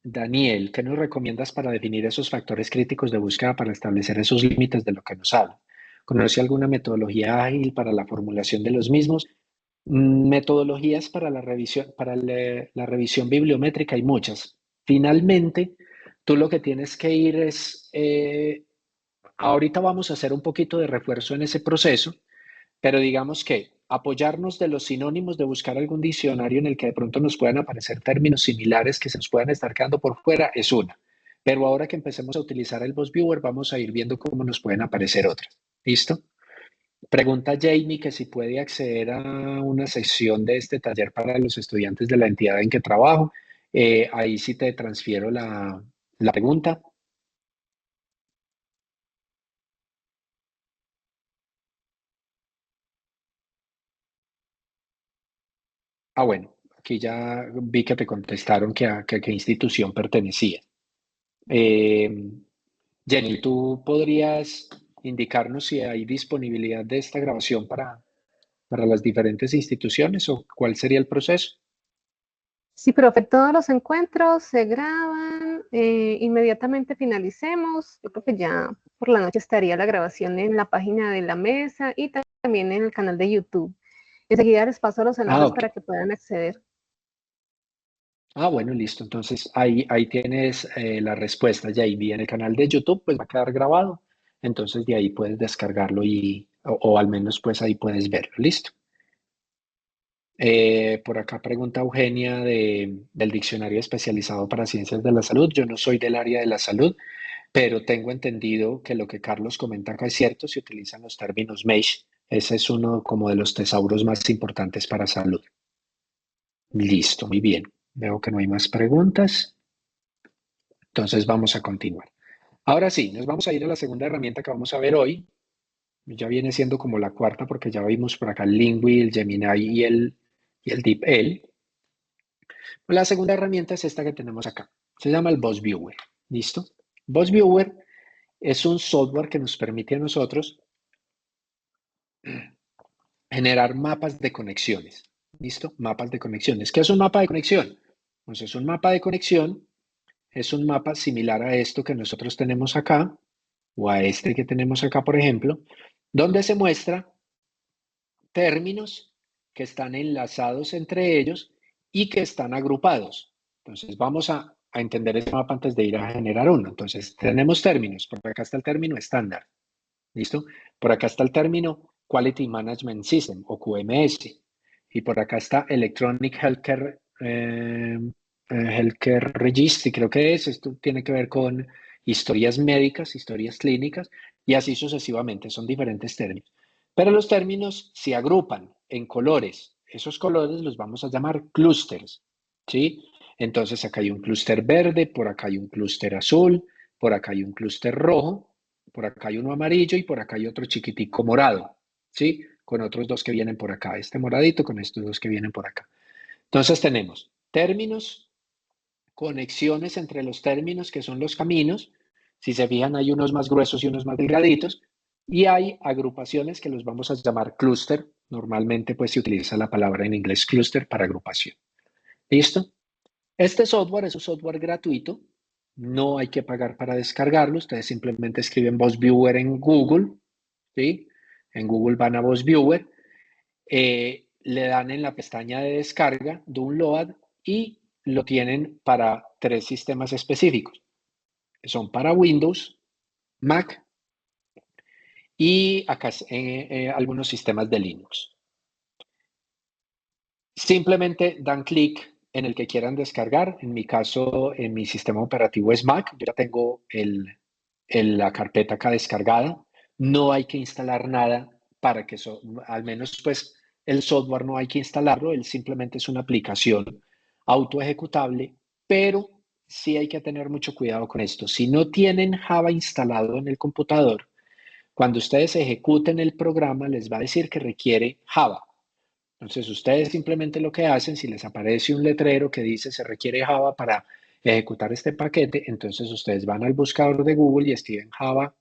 Daniel, ¿qué nos recomiendas para definir esos factores críticos de búsqueda para establecer esos límites de lo que nos habla? ¿Conoce alguna metodología ágil para la formulación de los mismos? Metodologías para la revisión, la revisión bibliométrica hay muchas. Finalmente, tú lo que tienes que ir es, ahorita vamos a hacer un poquito de refuerzo en ese proceso, pero digamos que apoyarnos de los sinónimos, de buscar algún diccionario en el que de pronto nos puedan aparecer términos similares que se nos puedan estar quedando por fuera, es una. Pero ahora que empecemos a utilizar el Boss Viewer, vamos a ir viendo cómo nos pueden aparecer otras. ¿Listo? Pregunta Jamie que si puede acceder a una sección de este taller para los estudiantes de la entidad en que trabajo. Ahí sí te transfiero la pregunta. Bueno, aquí ya vi que te contestaron que a qué institución pertenecía. Jenny, ¿tú podrías indicarnos si hay disponibilidad de esta grabación para las diferentes instituciones o cuál sería el proceso? Sí, profe, todos los encuentros se graban, inmediatamente finalicemos. Yo creo que ya por la noche estaría la grabación en la página de la mesa y también en el canal de YouTube. Enseguida les paso los enlaces Ok. para que puedan acceder. Bueno, listo. Entonces ahí tienes la respuesta, Jamie. En el canal de YouTube pues va a quedar grabado. Entonces de ahí puedes descargarlo o al menos pues ahí puedes verlo. Listo. Por acá pregunta Eugenia del Diccionario Especializado para Ciencias de la Salud. Yo no soy del área de la salud, pero tengo entendido que lo que Carlos comenta acá es cierto. Se utilizan los términos MESH. Ese es uno como de los tesauros más importantes para salud. Listo, muy bien. Veo que no hay más preguntas. Entonces vamos a continuar. Ahora sí, nos vamos a ir a la segunda herramienta que vamos a ver hoy. Ya viene siendo como la cuarta porque ya vimos por acá el Lingui, el Gemini y el DeepL. La segunda herramienta es esta que tenemos acá. Se llama el Boss Viewer. ¿Listo? Boss Viewer es un software que nos permite a nosotros generar mapas de conexiones. ¿Listo? Mapas de conexiones. ¿Qué es un mapa de conexión? Pues es un mapa de conexión, es un mapa similar a esto que nosotros tenemos acá, o a este que tenemos acá, por ejemplo, donde se muestra términos que están enlazados entre ellos y que están agrupados. Entonces vamos a entender este mapa antes de ir a generar uno. Entonces tenemos términos. Por acá está el término estándar. ¿Listo? Por acá está el término Quality Management System o QMS. Y por acá está Electronic Healthcare Registry, creo que es. Esto tiene que ver con historias médicas, historias clínicas y así sucesivamente. Son diferentes términos. Pero los términos se agrupan en colores. Esos colores los vamos a llamar clústeres, ¿sí? Entonces acá hay un clúster verde, por acá hay un clúster azul, por acá hay un clúster rojo, Por acá hay uno amarillo y por acá hay otro chiquitico morado, ¿sí? Con otros dos que vienen por acá. Este moradito con estos dos que vienen por acá. Entonces tenemos términos, conexiones entre los términos, que son los caminos. Si se fijan, hay unos más gruesos y unos más delgaditos. Y hay agrupaciones que los vamos a llamar clúster. Normalmente pues se utiliza la palabra en inglés clúster para agrupación. ¿Listo? Este software es un software gratuito. No hay que pagar para descargarlo. Ustedes simplemente escriben VozViewer en Google, ¿sí? En Google van a VozViewer. Le dan en la pestaña de descarga, Download, y lo tienen para 3 sistemas específicos. Son para Windows, Mac y acá algunos sistemas de Linux. Simplemente dan clic en el que quieran descargar. En mi caso, en mi sistema operativo es Mac. Yo ya tengo la carpeta acá descargada. No hay que instalar nada para que al menos pues el software no hay que instalarlo. Él simplemente es una aplicación auto ejecutable, pero sí hay que tener mucho cuidado con esto. Si no tienen Java instalado en el computador, cuando ustedes ejecuten el programa les va a decir que requiere Java. Entonces, ustedes simplemente lo que hacen, si les aparece un letrero que dice se requiere Java para ejecutar este paquete, entonces ustedes van al buscador de Google y escriben Java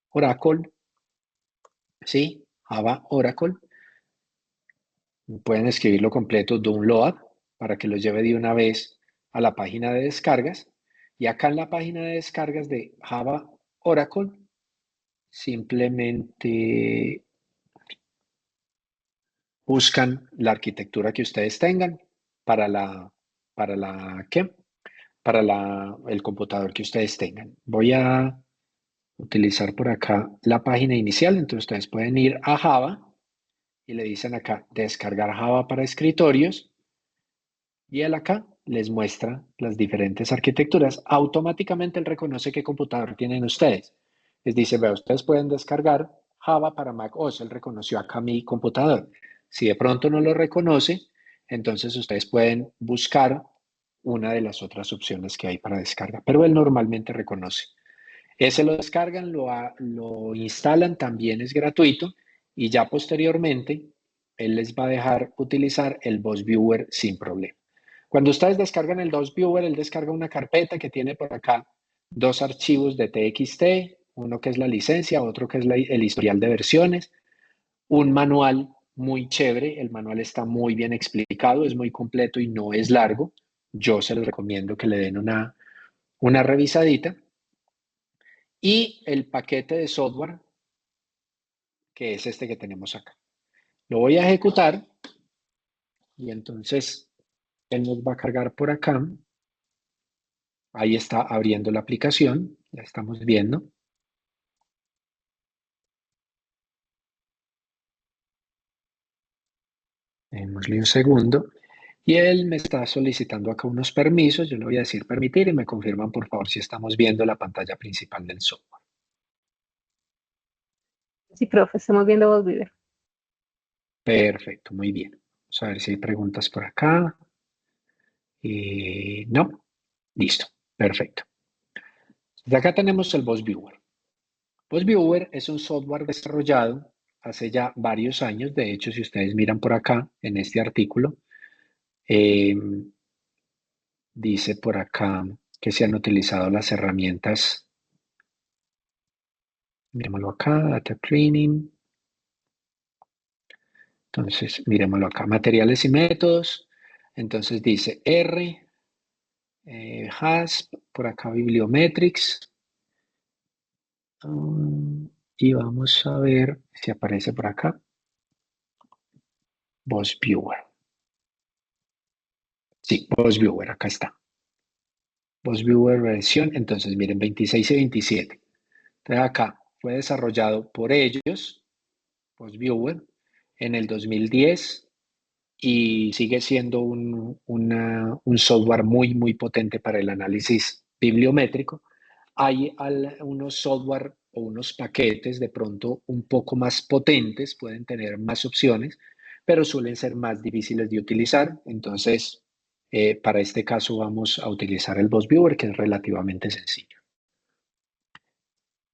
Oracle, ¿sí? Java Oracle. Pueden escribirlo completo, download, para que los lleve de una vez a la página de descargas. Y acá en la página de descargas de Java Oracle, simplemente buscan la arquitectura que ustedes tengan para ¿qué? Para el computador que ustedes tengan. Voy a utilizar por acá la página inicial, entonces ustedes pueden ir a Java y le dicen acá descargar Java para escritorios y él acá les muestra las diferentes arquitecturas. Automáticamente él reconoce qué computador tienen ustedes. Les dice, vea, ustedes pueden descargar Java para Mac OS. Él reconoció acá mi computador. Si de pronto no lo reconoce, entonces ustedes pueden buscar una de las otras opciones que hay para descarga, pero él normalmente reconoce. Ese lo descargan, lo instalan, también es gratuito y ya posteriormente él les va a dejar utilizar el VozViewer sin problema. Cuando ustedes descargan el VozViewer, él descarga una carpeta que tiene por acá 2 archivos de TXT, uno que es la licencia, otro que es el historial de versiones, un manual muy chévere, el manual está muy bien explicado, es muy completo y no es largo. Yo se los recomiendo que le den una revisadita. Y el paquete de software, que es este que tenemos acá. Lo voy a ejecutar y entonces él nos va a cargar por acá. Ahí está abriendo la aplicación, ya estamos viendo. Démosle un segundo. Y él me está solicitando acá unos permisos. Yo le voy a decir permitir y me confirman por favor si estamos viendo la pantalla principal del software. Sí, profe, estamos viendo VozViewer. Perfecto, muy bien. Vamos a ver si hay preguntas por acá. No, listo, perfecto. De acá tenemos el VozViewer. VozViewer es un software desarrollado hace ya varios años. De hecho, si ustedes miran por acá, en este artículo, dice por acá que se han utilizado las herramientas. Miremoslo acá, Data Cleaning. Entonces, miremoslo acá, materiales y métodos. Entonces dice R, HASP, por acá Bibliometrics. Y vamos a ver si aparece por acá. VozViewer. Sí, VozViewer, acá está. VozViewer versión, entonces miren, 26 y 27. Entonces acá fue desarrollado por ellos, VozViewer, en el 2010 y sigue siendo un software muy, muy potente para el análisis bibliométrico. Hay unos software o unos paquetes de pronto un poco más potentes, pueden tener más opciones, pero suelen ser más difíciles de utilizar. Entonces, para este caso vamos a utilizar el VozViewer, que es relativamente sencillo.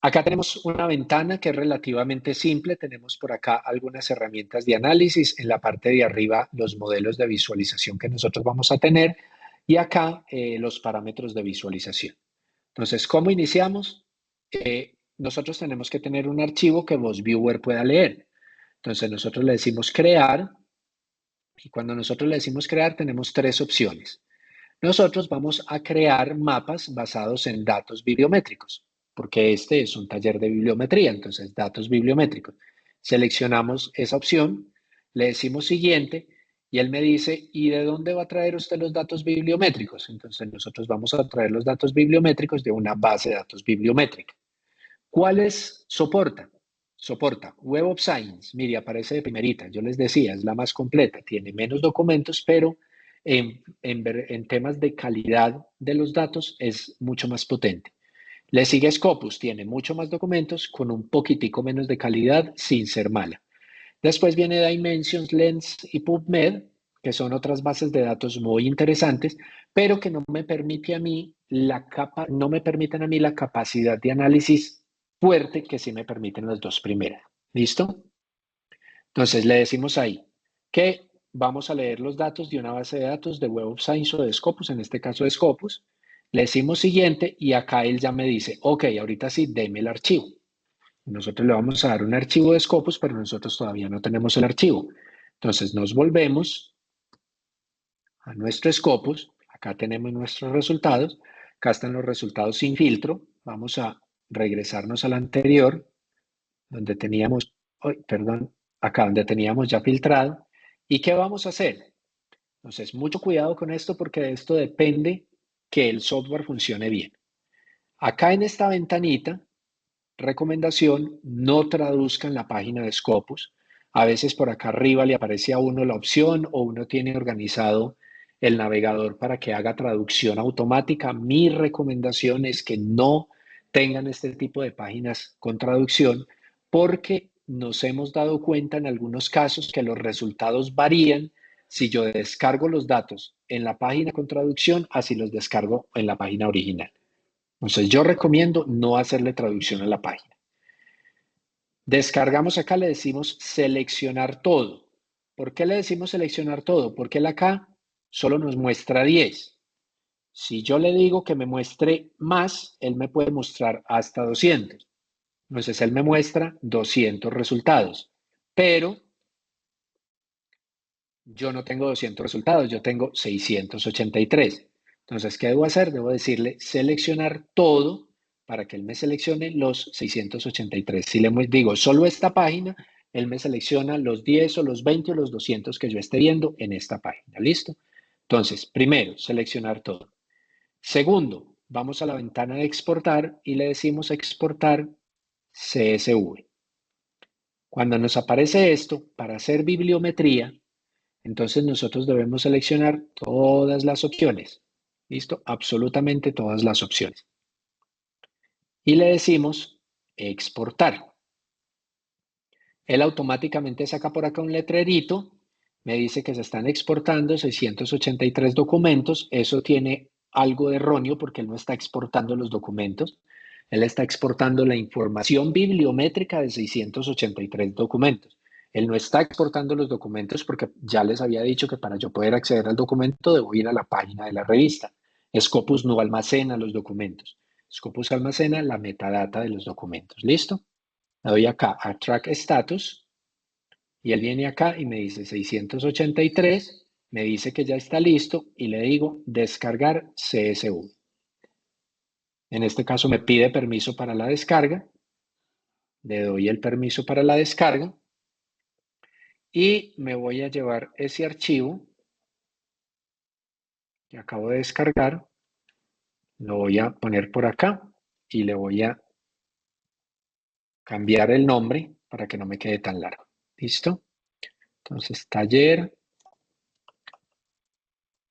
Acá tenemos una ventana que es relativamente simple. Tenemos por acá algunas herramientas de análisis. En la parte de arriba, los modelos de visualización que nosotros vamos a tener. Y acá, los parámetros de visualización. Entonces, ¿cómo iniciamos? Nosotros tenemos que tener un archivo que VozViewer pueda leer. Entonces, nosotros le decimos crear. Y cuando nosotros le decimos crear, tenemos tres opciones. Nosotros vamos a crear mapas basados en datos bibliométricos, porque este es un taller de bibliometría, entonces datos bibliométricos. Seleccionamos esa opción, le decimos siguiente y él me dice, ¿y de dónde va a traer usted los datos bibliométricos? Entonces nosotros vamos a traer los datos bibliométricos de una base de datos bibliométrica. ¿Cuáles soporta? Soporta Web of Science. Mire, aparece de primerita. Yo les decía, es la más completa. Tiene menos documentos, pero en temas de calidad de los datos es mucho más potente. Le sigue Scopus. Tiene mucho más documentos con un poquitico menos de calidad sin ser mala. Después viene Dimensions, Lens y PubMed, que son otras bases de datos muy interesantes, pero que no me permiten a mí la capacidad de análisis fuerte que sí me permiten las dos primeras. ¿Listo? Entonces le decimos ahí que vamos a leer los datos de una base de datos de Web of Science o de Scopus, en este caso de Scopus. Le decimos siguiente y acá él ya me dice, ok, ahorita sí, deme el archivo. Nosotros le vamos a dar un archivo de Scopus, pero nosotros todavía no tenemos el archivo. Entonces nos volvemos a nuestro Scopus. Acá tenemos nuestros resultados. Acá están los resultados sin filtro. Vamos a regresarnos al anterior, donde teníamos, acá donde teníamos ya filtrado. ¿Y qué vamos a hacer? Entonces, mucho cuidado con esto porque de esto depende que el software funcione bien. Acá en esta ventanita, recomendación, no traduzcan la página de Scopus. A veces por acá arriba le aparece a uno la opción o uno tiene organizado el navegador para que haga traducción automática. Mi recomendación es que no tengan este tipo de páginas con traducción porque nos hemos dado cuenta en algunos casos que los resultados varían si yo descargo los datos en la página con traducción, así los descargo en la página original. Entonces yo recomiendo no hacerle traducción a la página. Descargamos acá, le decimos seleccionar todo. ¿Por qué le decimos seleccionar todo? Porque él acá solo nos muestra 10. Si yo le digo que me muestre más, él me puede mostrar hasta 200. Entonces él me muestra 200 resultados. Pero yo no tengo 200 resultados, yo tengo 683. Entonces, ¿qué debo hacer? Debo decirle seleccionar todo para que él me seleccione los 683. Si le digo solo esta página, él me selecciona los 10 o los 20 o los 200 que yo esté viendo en esta página. ¿Listo? Entonces, primero, seleccionar todo. Segundo, vamos a la ventana de exportar y le decimos exportar CSV. Cuando nos aparece esto, para hacer bibliometría, entonces nosotros debemos seleccionar todas las opciones. ¿Listo? Absolutamente todas las opciones. Y le decimos exportar. Él automáticamente saca por acá un letrerito, me dice que se están exportando 683 documentos. Eso tiene algo de erróneo porque él no está exportando los documentos. Él está exportando la información bibliométrica de 683 documentos. Él no está exportando los documentos porque ya les había dicho que para yo poder acceder al documento debo ir a la página de la revista. Scopus no almacena los documentos. Scopus almacena la metadata de los documentos. ¿Listo? Le doy acá a Track Status y él viene acá y me dice 683, me dice que ya está listo y le digo descargar CSV. En este caso me pide permiso para la descarga. Le doy el permiso para la descarga y me voy a llevar ese archivo que acabo de descargar. Lo voy a poner por acá y le voy a cambiar el nombre para que no me quede tan largo. ¿Listo? Entonces, taller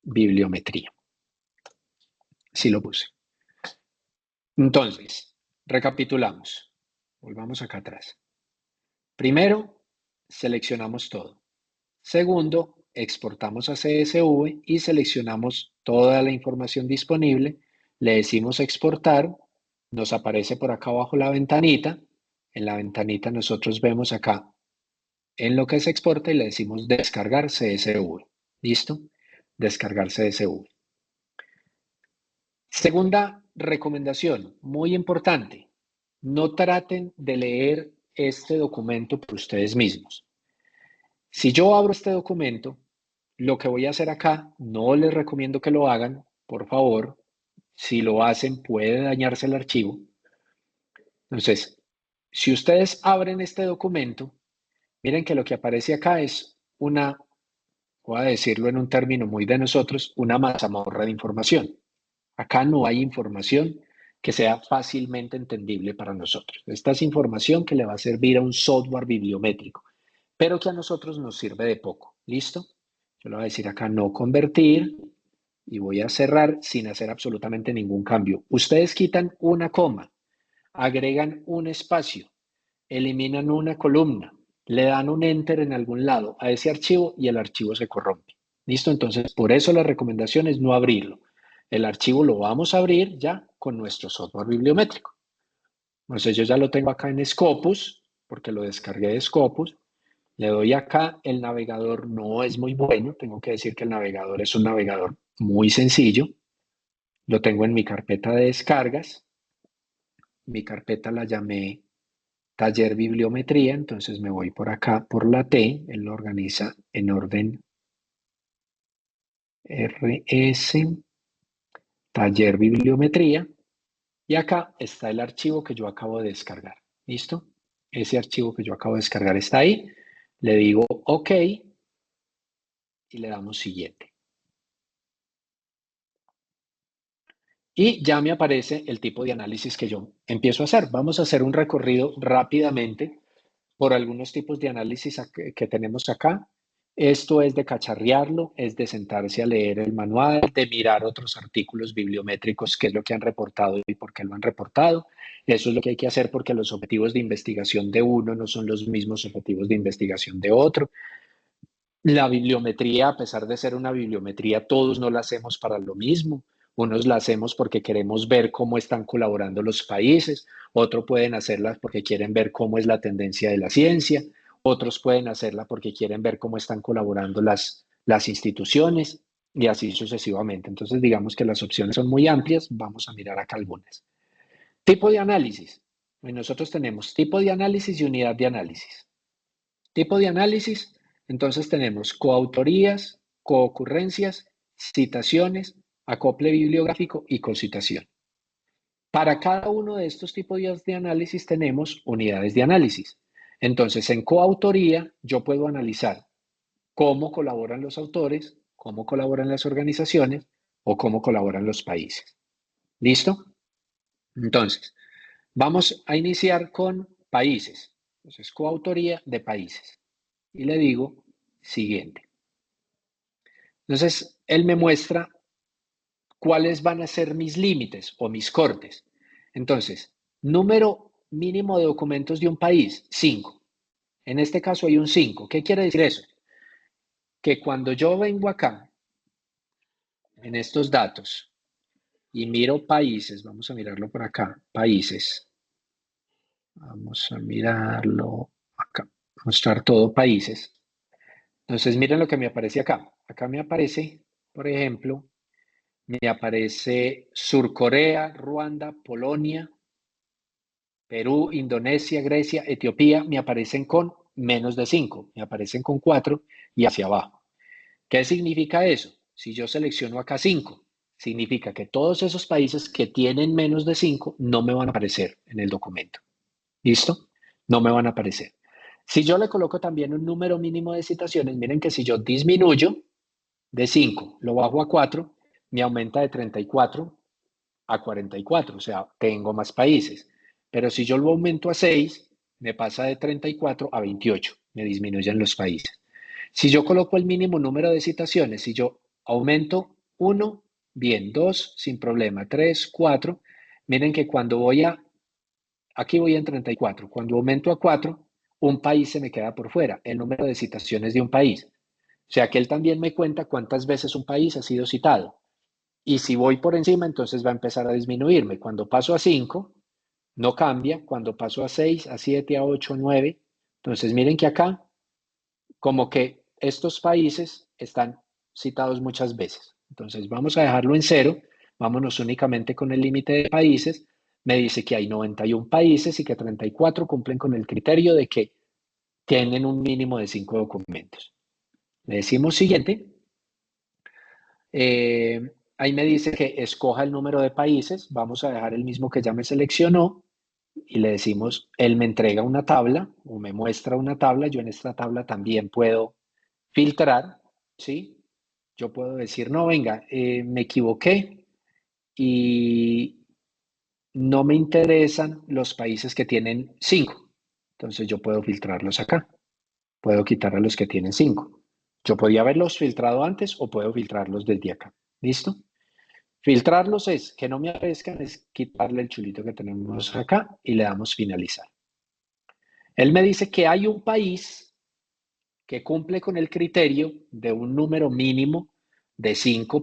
bibliometría. Sí lo puse. Entonces, recapitulamos. Volvamos acá atrás. Primero, seleccionamos todo. Segundo, exportamos a CSV y seleccionamos toda la información disponible. Le decimos exportar. nos aparece por acá abajo la ventanita. En la ventanita nosotros vemos acá en lo que se exporta y le decimos descargar CSV. ¿Listo? Descargar CSV. Segunda recomendación, muy importante. No traten de leer este documento por ustedes mismos. Si yo abro este documento, lo que voy a hacer acá, no les recomiendo que lo hagan, por favor. Si lo hacen, puede dañarse el archivo. Entonces, si ustedes abren este documento, miren que lo que aparece acá es una, voy a decirlo en un término muy de nosotros, una mazamorra de información. Acá no hay información que sea fácilmente entendible para nosotros. Esta es información que le va a servir a un software bibliométrico, pero que a nosotros nos sirve de poco. ¿Listo? Yo le voy a decir acá no convertir y voy a cerrar sin hacer absolutamente ningún cambio. Ustedes quitan una coma, agregan un espacio, eliminan una columna, le dan un enter en algún lado a ese archivo y el archivo se corrompe. ¿Listo? Entonces, por eso la recomendación es no abrirlo. El archivo lo vamos a abrir ya con nuestro software bibliométrico. Entonces, yo ya lo tengo acá en Scopus, porque lo descargué de Scopus. Le doy acá, el navegador no es muy bueno, tengo que decir que el navegador es un navegador muy sencillo. Lo tengo en mi carpeta de descargas. Mi carpeta la llamé Taller Bibliometría, entonces me voy por acá por la T, él lo organiza en orden RS, Taller Bibliometría, y acá está el archivo que yo acabo de descargar. ¿Listo? Ese archivo que yo acabo de descargar está ahí. Le digo OK y le damos siguiente. Y ya me aparece el tipo de análisis que yo empiezo a hacer. Vamos a hacer un recorrido rápidamente por algunos tipos de análisis que tenemos acá. Esto es de cacharrearlo, es de sentarse a leer el manual, de mirar otros artículos bibliométricos, qué es lo que han reportado y por qué lo han reportado. Eso es lo que hay que hacer porque los objetivos de investigación de uno no son los mismos objetivos de investigación de otro. La bibliometría, a pesar de ser una bibliometría, todos no la hacemos para lo mismo. Unos la hacemos porque queremos ver cómo están colaborando los países, otros pueden hacerla porque quieren ver cómo es la tendencia de la ciencia, otros pueden hacerla porque quieren ver cómo están colaborando las instituciones y así sucesivamente. Entonces, digamos que las opciones son muy amplias. Vamos a mirar acá algunas. Tipo de análisis. Y nosotros tenemos tipo de análisis y unidad de análisis. Tipo de análisis. Entonces tenemos coautorías, coocurrencias, citaciones, acople bibliográfico y cocitación. Para cada uno de estos tipos de análisis tenemos unidades de análisis. Entonces, en coautoría yo puedo analizar cómo colaboran los autores, cómo colaboran las organizaciones o cómo colaboran los países. ¿Listo? Entonces, vamos a iniciar con países. Entonces, coautoría de países. Y le digo siguiente. Entonces, él me muestra cuáles van a ser mis límites o mis cortes. Entonces, número mínimo de documentos de un país, 5. En este caso hay un 5. ¿Qué quiere decir eso? Que cuando yo vengo acá, en estos datos, y miro países, vamos a mirarlo por acá, países. Vamos a mirarlo acá, mostrar todo países. Entonces, miren lo que me aparece acá. Acá me aparece, por ejemplo, me aparece Surcorea, Ruanda, Polonia, Perú, Indonesia, Grecia, Etiopía, me aparecen con menos de 5, me aparecen con 4 y hacia abajo. ¿Qué significa eso? Si yo selecciono acá 5, significa que todos esos países que tienen menos de 5 no me van a aparecer en el documento. ¿Listo? No me van a aparecer. Si yo le coloco también un número mínimo de citaciones, miren que si yo disminuyo de 5, lo bajo a 4, me aumenta de 34 a 44, o sea, tengo más países. Pero si yo lo aumento a 6, me pasa de 34 a 28, me disminuyen los países. Si yo coloco el mínimo número de citaciones, si yo aumento 1, bien, 2, sin problema, 3, 4, miren que cuando aquí voy en 34, cuando aumento a 4, un país se me queda por fuera, el número de citaciones de un país. O sea que él también me cuenta cuántas veces un país ha sido citado. Y si voy por encima, entonces va a empezar a disminuirme. Cuando paso a 5, no cambia cuando paso a 6, a 7, a 8, a 9. Entonces miren que acá como que estos países están citados muchas veces. Entonces vamos a dejarlo en 0, vámonos únicamente con el límite de países. Me dice que hay 91 países y que 34 cumplen con el criterio de que tienen un mínimo de 5 documentos. Le decimos siguiente. Ahí me dice que escoja el número de países. Vamos a dejar el mismo que ya me seleccionó y le decimos, él me entrega una tabla o me muestra una tabla. Yo en esta tabla también puedo filtrar, ¿sí? Yo puedo decir, no, venga, me equivoqué y no me interesan los países que tienen 5. Entonces yo puedo filtrarlos acá. Puedo quitar a los que tienen 5. Yo podía haberlos filtrado antes o puedo filtrarlos desde acá. ¿Listo? Filtrarlos es que no me aparezcan, es quitarle el chulito que tenemos acá y le damos finalizar. Él me dice que hay un país que cumple con el criterio de un número mínimo de 5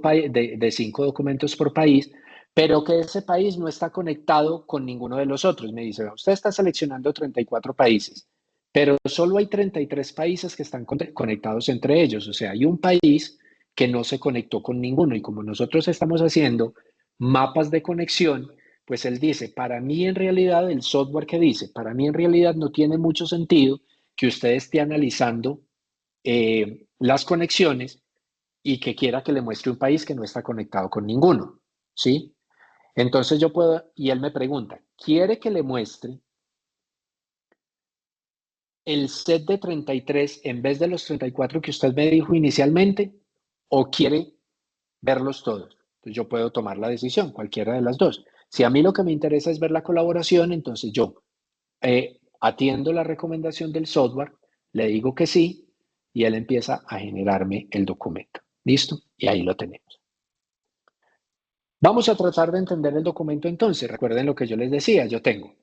documentos por país, pero que ese país no está conectado con ninguno de los otros. Me dice, usted está seleccionando 34 países, pero solo hay 33 países que están conectados entre ellos. O sea, hay un país que no se conectó con ninguno. Y como nosotros estamos haciendo mapas de conexión, pues él dice, para mí en realidad, el software que dice, para mí en realidad no tiene mucho sentido que usted esté analizando las conexiones y que quiera que le muestre un país que no está conectado con ninguno, ¿sí? Entonces yo puedo, y él me pregunta, ¿quiere que le muestre el set de 33 en vez de los 34 que usted me dijo inicialmente o quiere verlos todos? Entonces yo puedo tomar la decisión, cualquiera de las dos. Si a mí lo que me interesa es ver la colaboración, entonces yo atiendo la recomendación del software, le digo que sí y él empieza a generarme el documento. ¿Listo? Y ahí lo tenemos. Vamos a tratar de entender el documento entonces. Recuerden lo que yo les decía. Yo tengo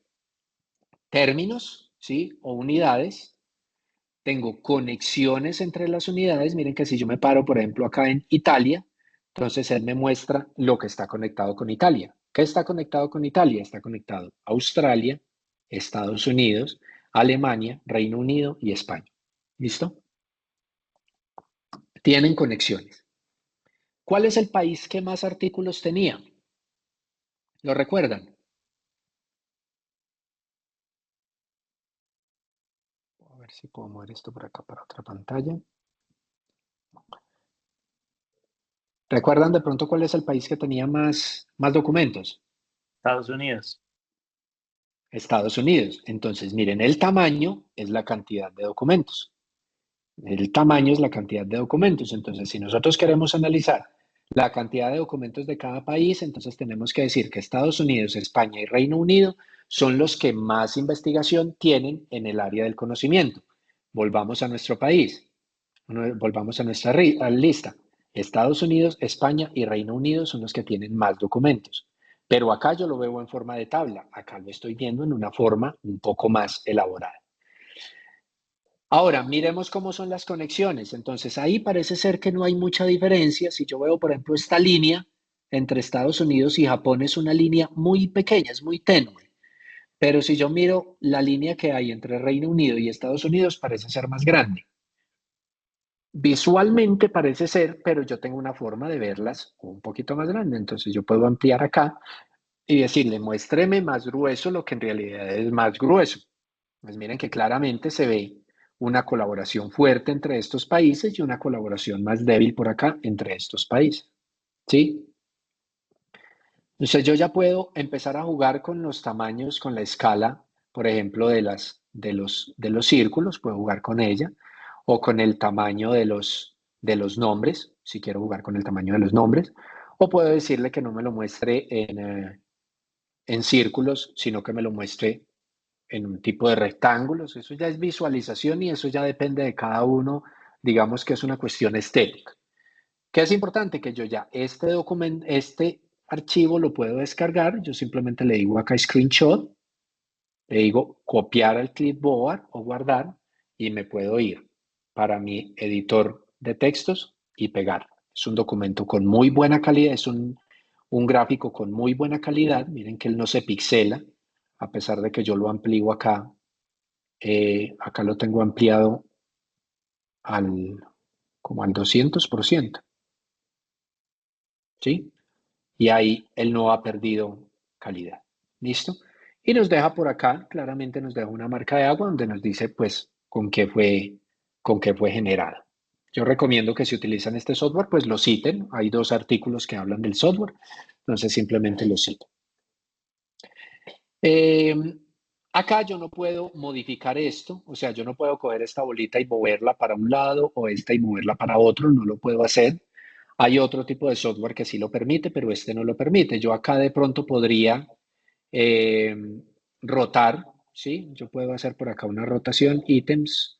términos, ¿sí? O unidades. Tengo conexiones entre las unidades. Miren que si yo me paro, por ejemplo, acá en Italia, entonces él me muestra lo que está conectado con Italia. ¿Qué está conectado con Italia? Está conectado Australia, Estados Unidos, Alemania, Reino Unido y España. ¿Listo? Tienen conexiones. ¿Cuál es el país que más artículos tenía? ¿Lo recuerdan? A ver si puedo mover esto por acá para otra pantalla. ¿Recuerdan de pronto cuál es el país que tenía más documentos? Estados Unidos. Estados Unidos. Entonces, miren, el tamaño es la cantidad de documentos. El tamaño es la cantidad de documentos. Entonces, si nosotros queremos analizar la cantidad de documentos de cada país, entonces tenemos que decir que Estados Unidos, España y Reino Unido son los que más investigación tienen en el área del conocimiento. Volvamos a nuestro país. Volvamos a nuestra lista. Estados Unidos, España y Reino Unido son los que tienen más documentos. Pero acá yo lo veo en forma de tabla. Acá lo estoy viendo en una forma un poco más elaborada. Ahora, miremos cómo son las conexiones. Entonces, ahí parece ser que no hay mucha diferencia. Si yo veo, por ejemplo, esta línea entre Estados Unidos y Japón es una línea muy pequeña, es muy tenue. Pero si yo miro la línea que hay entre Reino Unido y Estados Unidos, parece ser más grande. Visualmente parece ser, pero yo tengo una forma de verlas un poquito más grande. Entonces yo puedo ampliar acá y decirle, muéstreme más grueso lo que en realidad es más grueso. Pues miren que claramente se ve una colaboración fuerte entre estos países y una colaboración más débil por acá entre estos países. ¿Sí? Entonces yo ya puedo empezar a jugar con los tamaños, con la escala, por ejemplo, de los círculos, puedo jugar con ella, o con el tamaño de los nombres, si quiero jugar con el tamaño de los nombres, o puedo decirle que no me lo muestre en círculos, sino que me lo muestre en un tipo de rectángulos. Eso ya es visualización y eso ya depende de cada uno, digamos que es una cuestión estética. ¿Qué es importante? Que yo ya este archivo lo puedo descargar. Yo simplemente le digo acá screenshot, le digo copiar al clipboard o guardar y me puedo ir para mi editor de textos y pegar. Es un documento con muy buena calidad, es un gráfico con muy buena calidad. Miren que él no se pixela. a pesar de que yo lo amplío acá. Acá lo tengo ampliado como al 200%, ¿sí? Y ahí él no ha perdido calidad. ¿Listo? Y nos deja por acá, claramente nos deja una marca de agua donde nos dice, pues, con qué fue generada. Yo recomiendo que si utilizan este software, pues lo citen. Hay 2 artículos que hablan del software, entonces simplemente lo cito. Acá yo no puedo modificar esto, o sea, yo no puedo coger esta bolita y moverla para un lado o esta y moverla para otro, no lo puedo hacer. Hay otro tipo de software que sí lo permite, pero este no lo permite. Yo acá de pronto podría rotar, ¿sí? Yo puedo hacer por acá una rotación, ítems.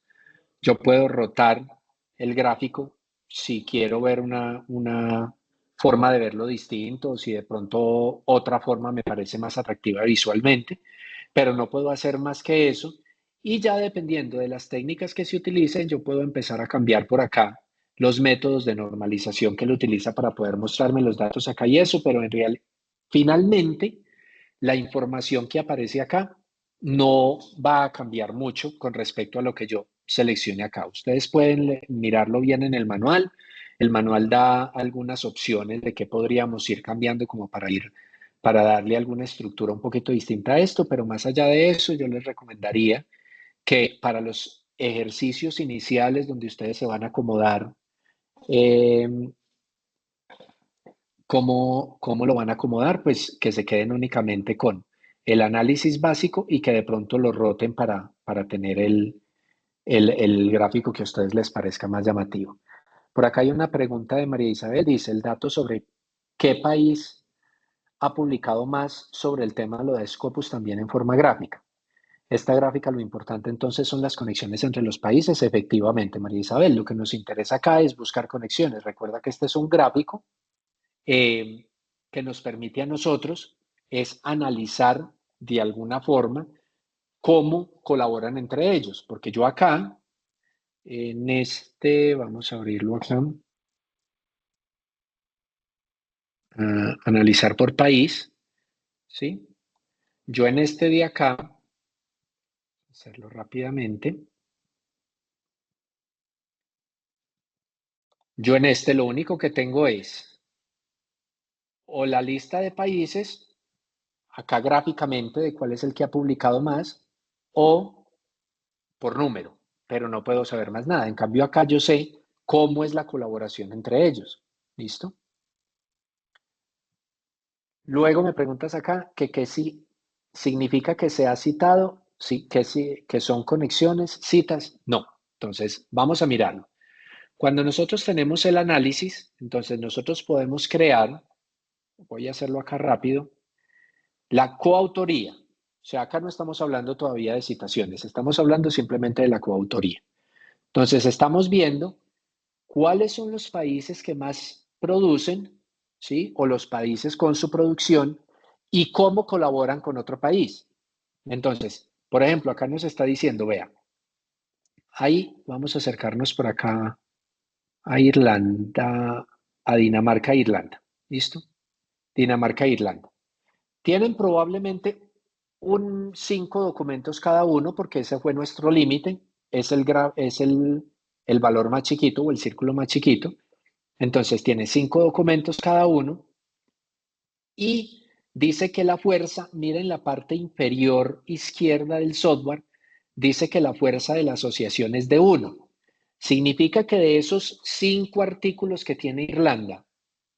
Yo puedo rotar el gráfico si quiero ver una forma de verlo distinto o si de pronto otra forma me parece más atractiva visualmente, pero no puedo hacer más que eso. Y ya dependiendo de las técnicas que se utilicen, yo puedo empezar a cambiar por acá los métodos de normalización que él utiliza para poder mostrarme los datos acá y eso, pero en realidad, finalmente, la información que aparece acá no va a cambiar mucho con respecto a lo que yo seleccione acá. Ustedes pueden mirarlo bien en el manual. El manual da algunas opciones de qué podríamos ir cambiando como para darle alguna estructura un poquito distinta a esto, pero más allá de eso, yo les recomendaría que para los ejercicios iniciales donde ustedes se van a acomodar, ¿cómo lo van a acomodar? Pues que se queden únicamente con el análisis básico y que de pronto lo roten para tener el gráfico que a ustedes les parezca más llamativo. Por acá hay una pregunta de María Isabel, dice el dato sobre qué país ha publicado más sobre el tema de lo de Scopus también en forma gráfica. Esta gráfica, lo importante entonces son las conexiones entre los países. Efectivamente, María Isabel, lo que nos interesa acá es buscar conexiones. Recuerda que este es un gráfico que nos permite a nosotros es analizar de alguna forma cómo colaboran entre ellos, porque yo acá, en este, vamos a abrirlo acá, analizar por país, ¿sí? Yo en este de acá, hacerlo rápidamente, yo en este lo único que tengo es o la lista de países, acá gráficamente de cuál es el que ha publicado más, o por número, pero no puedo saber más nada. En cambio, acá yo sé cómo es la colaboración entre ellos. ¿Listo? Luego me preguntas acá que si significa que se ha citado, sí, que son conexiones, citas. No. Entonces, vamos a mirarlo. Cuando nosotros tenemos el análisis, entonces nosotros podemos crear, voy a hacerlo acá rápido, la coautoría. O sea, acá no estamos hablando todavía de citaciones, estamos hablando simplemente de la coautoría. Entonces, estamos viendo cuáles son los países que más producen, ¿sí? O los países con su producción y cómo colaboran con otro país. Entonces, por ejemplo, acá nos está diciendo, vea, ahí vamos a acercarnos por acá a Irlanda, a Dinamarca e Irlanda. ¿Listo? Dinamarca e Irlanda. Tienen probablemente 5 documentos cada uno porque ese fue nuestro límite, es el valor más chiquito o el círculo más chiquito. Entonces tiene 5 documentos cada uno y dice que la fuerza, miren la parte inferior izquierda del software, dice que la fuerza de la asociación es de 1. Significa que de esos 5 artículos que tiene Irlanda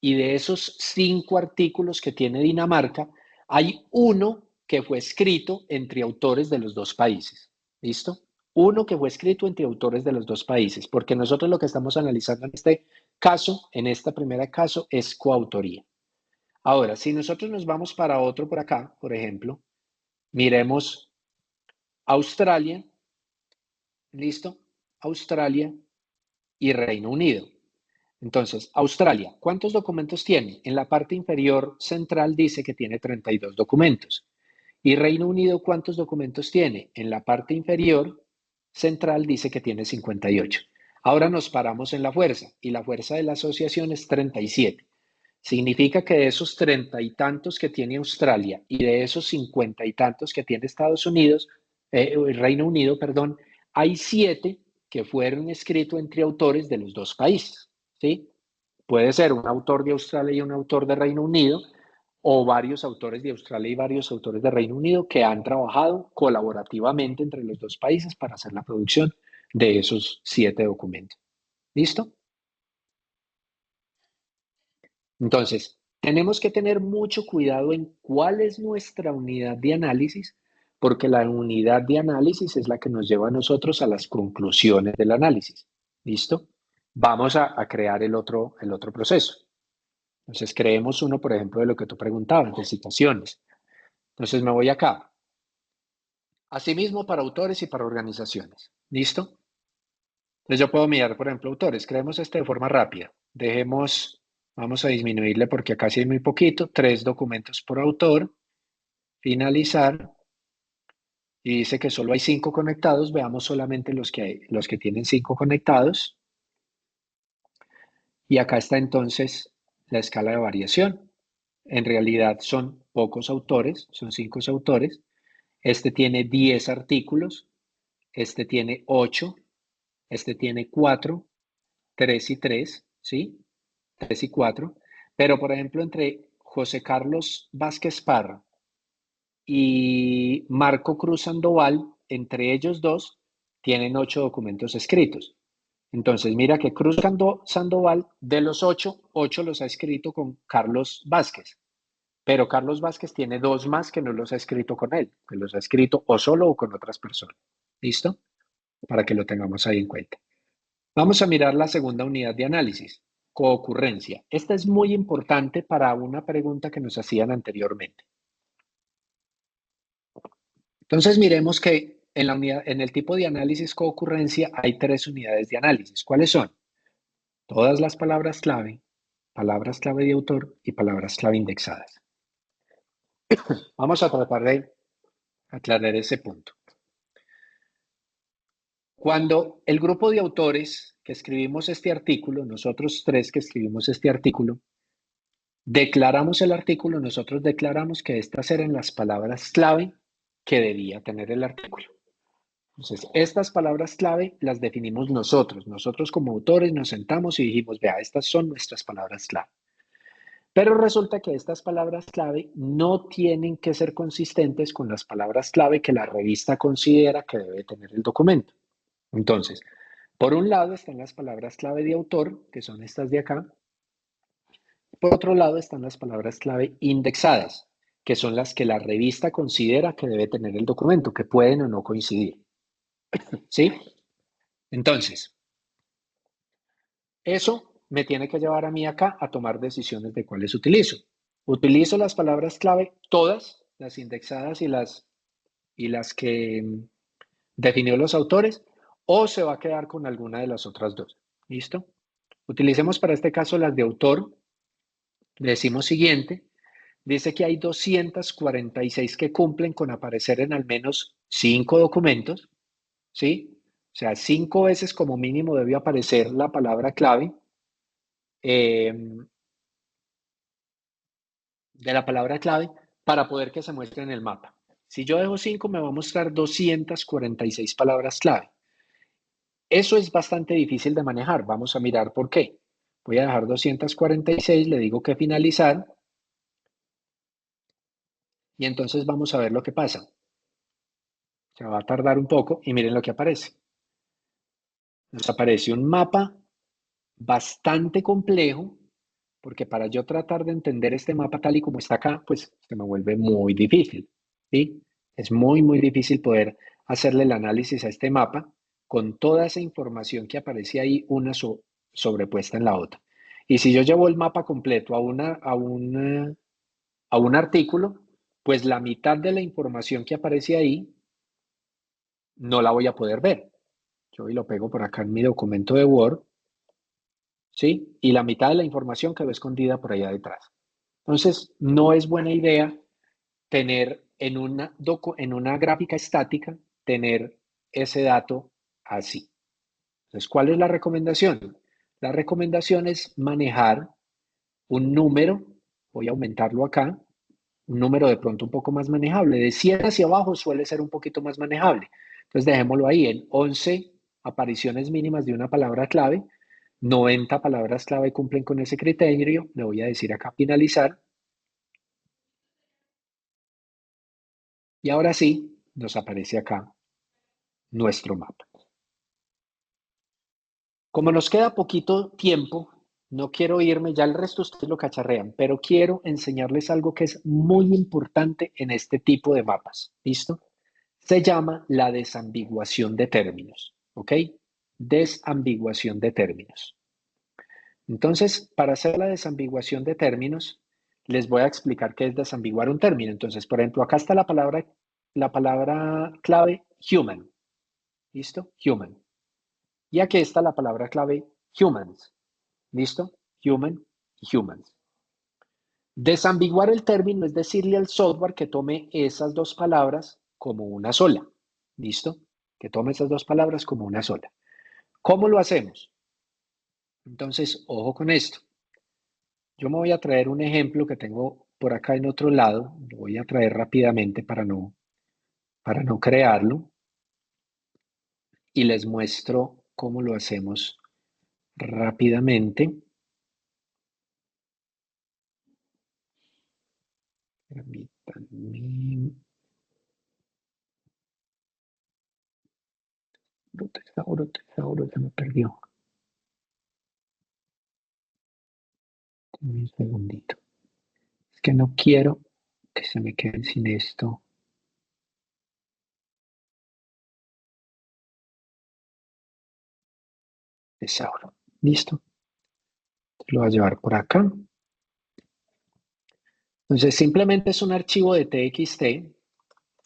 y de esos 5 artículos que tiene Dinamarca, hay uno que fue escrito entre autores de los dos países. ¿Listo? Uno que fue escrito entre autores de los dos países, porque nosotros lo que estamos analizando en este caso, en esta primera caso, es coautoría. Ahora, si nosotros nos vamos para otro por acá, por ejemplo, miremos Australia, ¿listo? Australia y Reino Unido. Entonces, Australia, ¿cuántos documentos tiene? En la parte inferior central dice que tiene 32 documentos. ¿Y Reino Unido cuántos documentos tiene? En la parte inferior central dice que tiene 58. Ahora nos paramos en la fuerza y la fuerza de la asociación es 37. Significa que de esos 30 y tantos que tiene Australia y de esos 50 y tantos que tiene Estados Unidos, Reino Unido, perdón, hay 7 que fueron escritos entre autores de los dos países, ¿sí? Puede ser un autor de Australia y un autor de Reino Unido, o varios autores de Australia y varios autores de Reino Unido que han trabajado colaborativamente entre los dos países para hacer la producción de esos 7 documentos. ¿Listo? Entonces, tenemos que tener mucho cuidado en cuál es nuestra unidad de análisis, porque la unidad de análisis es la que nos lleva a nosotros a las conclusiones del análisis. ¿Listo? Vamos a crear el otro proceso. Entonces, creemos uno, por ejemplo, de lo que tú preguntabas, de citaciones. Entonces, me voy acá. Asimismo, para autores y para organizaciones. ¿Listo? Entonces, yo puedo mirar, por ejemplo, autores. Creemos este de forma rápida. Vamos a disminuirle porque acá sí hay muy poquito. 3 documentos por autor. Finalizar. Y dice que solo hay 5 conectados. Veamos solamente los que tienen 5 conectados. Y acá está entonces la escala de variación. En realidad son pocos autores, son 5 autores. Este tiene 10 artículos, este tiene 8, este tiene 4, 3 y 3, ¿sí? 3 y 4. Pero, por ejemplo, entre José Carlos Vázquez Parra y Marco Cruz Sandoval, entre ellos dos, tienen 8 documentos escritos. Entonces, mira que Cruz Sandoval, de los 8, 8 los ha escrito con Carlos Vázquez. Pero Carlos Vázquez tiene 2 más que no los ha escrito con él, que los ha escrito o solo o con otras personas. ¿Listo? Para que lo tengamos ahí en cuenta. Vamos a mirar la segunda unidad de análisis, coocurrencia. Esta es muy importante para una pregunta que nos hacían anteriormente. Entonces miremos que en el tipo de análisis coocurrencia hay 3 unidades de análisis. ¿Cuáles son? Todas las palabras clave de autor y palabras clave indexadas. Vamos a tratar de aclarar ese punto. Cuando el grupo de autores que escribimos este artículo, nosotros 3 que escribimos este artículo, declaramos el artículo, nosotros declaramos que estas eran las palabras clave que debía tener el artículo. Entonces, estas palabras clave las definimos nosotros. Nosotros como autores nos sentamos y dijimos, vea, estas son nuestras palabras clave. Pero resulta que estas palabras clave no tienen que ser consistentes con las palabras clave que la revista considera que debe tener el documento. Entonces, por un lado están las palabras clave de autor, que son estas de acá. Por otro lado están las palabras clave indexadas, que son las que la revista considera que debe tener el documento, que pueden o no coincidir. ¿Sí? Entonces, eso me tiene que llevar a mí acá a tomar decisiones de cuáles utilizo. Utilizo las palabras clave, todas, las indexadas y las que definió los autores, o se va a quedar con alguna de las otras dos. ¿Listo? Utilicemos para este caso las de autor. Le decimos siguiente. Dice que hay 246 que cumplen con aparecer en al menos 5 documentos, ¿sí? O sea, 5 veces como mínimo debe aparecer la palabra clave de la palabra clave para poder que se muestre en el mapa. Si yo dejo 5, me va a mostrar 246 palabras clave. Eso es bastante difícil de manejar. Vamos a mirar por qué. Voy a dejar 246, le digo que finalizar. Y entonces vamos a ver lo que pasa. Se va a tardar un poco y miren lo que aparece. Nos aparece un mapa bastante complejo, porque para yo tratar de entender este mapa tal y como está acá, pues se me vuelve muy difícil, ¿sí? Es muy, muy difícil poder hacerle el análisis a este mapa con toda esa información que aparece ahí, una sobrepuesta en la otra. Y si yo llevo el mapa completo a un artículo, pues la mitad de la información que aparece ahí no la voy a poder ver. Yo lo pego por acá en mi documento de Word, ¿sí? Y la mitad de la información quedó escondida por allá detrás. Entonces, no es buena idea tener en una gráfica estática, tener ese dato así. Entonces, ¿cuál es la recomendación? La recomendación es manejar un número, voy a aumentarlo acá, un número de pronto un poco más manejable. De 100 hacia abajo suele ser un poquito más manejable. Entonces dejémoslo ahí en 11 apariciones mínimas de una palabra clave. 90 palabras clave cumplen con ese criterio. Le voy a decir acá finalizar. Y ahora sí, nos aparece acá nuestro mapa. Como nos queda poquito tiempo, no quiero irme, ya el resto ustedes lo cacharrean, pero quiero enseñarles algo que es muy importante en este tipo de mapas. ¿Listo? Se llama la desambiguación de términos. ¿Ok? Desambiguación de términos. Entonces, para hacer la desambiguación de términos, les voy a explicar qué es desambiguar un término. Entonces, por ejemplo, acá está la palabra clave human. ¿Listo? Human. Y aquí está la palabra clave humans. ¿Listo? Human y humans. Desambiguar el término es decirle al software que tome esas dos palabras como una sola. ¿Listo? Que tome esas dos palabras como una sola. ¿Cómo lo hacemos? Entonces, ojo con esto. Yo me voy a traer un ejemplo que tengo por acá en otro lado. Lo voy a traer rápidamente para no crearlo. Y les muestro cómo lo hacemos rápidamente. Permítanme. Tesauro, se me perdió. Un segundito. Es que no quiero que se me queden sin esto. Tesauro. Listo. Lo voy a llevar por acá. Entonces, simplemente es un archivo de TXT.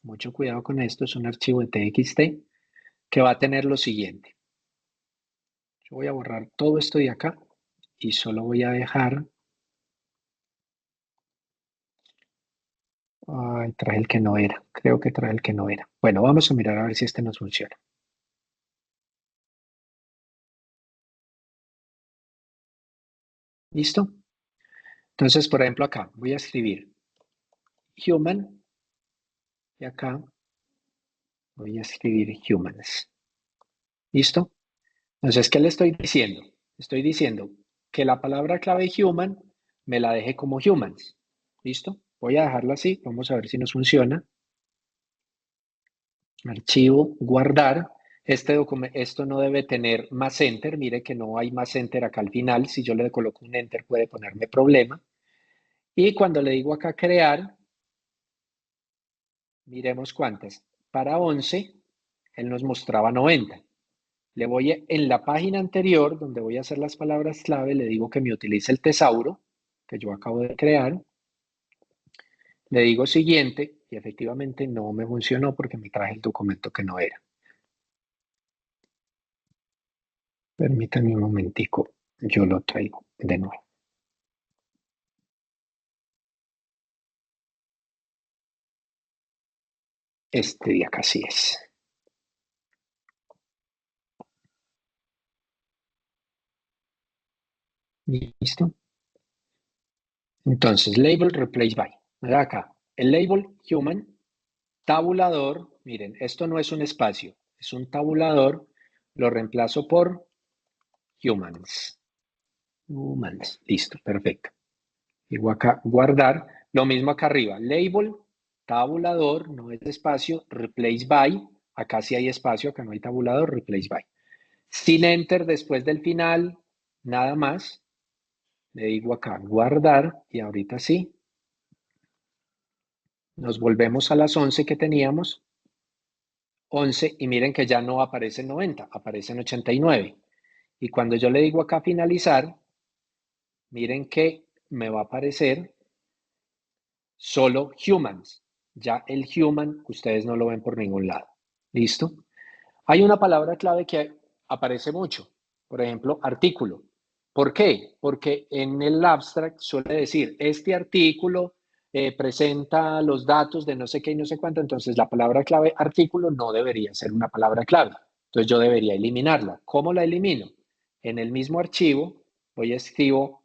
Mucho cuidado con esto. Es un archivo de TXT que va a tener lo siguiente. Yo voy a borrar todo esto de acá y solo voy a dejar. Ay, traje el que no era. Creo que traje el que no era. Bueno, vamos a mirar a ver si este nos funciona. ¿Listo? Entonces, por ejemplo, acá voy a escribir human y acá voy a escribir humans. ¿Listo? Entonces, ¿qué le estoy diciendo? Estoy diciendo que la palabra clave human me la deje como humans. ¿Listo? Voy a dejarla así. Vamos a ver si nos funciona. Archivo, guardar. Esto no debe tener más enter. Mire que no hay más enter acá al final. Si yo le coloco un enter puede ponerme problema. Y cuando le digo acá crear, miremos cuántas. Para 11, él nos mostraba 90. Le voy en la página anterior, donde voy a hacer las palabras clave, le digo que me utilice el tesauro, que yo acabo de crear. Le digo siguiente, y efectivamente no me funcionó porque me traje el documento que no era. Permítanme un momentico, yo lo traigo de nuevo. Este de acá sí es. ¿Listo? Entonces, label replace by. Mira acá, el label human, tabulador, miren, esto no es un espacio, es un tabulador, lo reemplazo por humans. Humans, listo, perfecto. Digo acá, guardar, lo mismo acá arriba, label, tabulador, no es espacio, replace by, acá sí hay espacio, acá no hay tabulador, replace by. Sin enter después del final, nada más, le digo acá, guardar, y ahorita sí, nos volvemos a las 11 que teníamos, 11, y miren que ya no aparece 90, aparece en 89. Y cuando yo le digo acá finalizar, miren que me va a aparecer solo humans. Ya el human, ustedes no lo ven por ningún lado. ¿Listo? Hay una palabra clave que aparece mucho. Por ejemplo, artículo. ¿Por qué? Porque en el abstract suele decir, este artículo presenta los datos de no sé qué y no sé cuánto. Entonces, la palabra clave artículo no debería ser una palabra clave. Entonces, yo debería eliminarla. ¿Cómo la elimino? En el mismo archivo, voy a escribo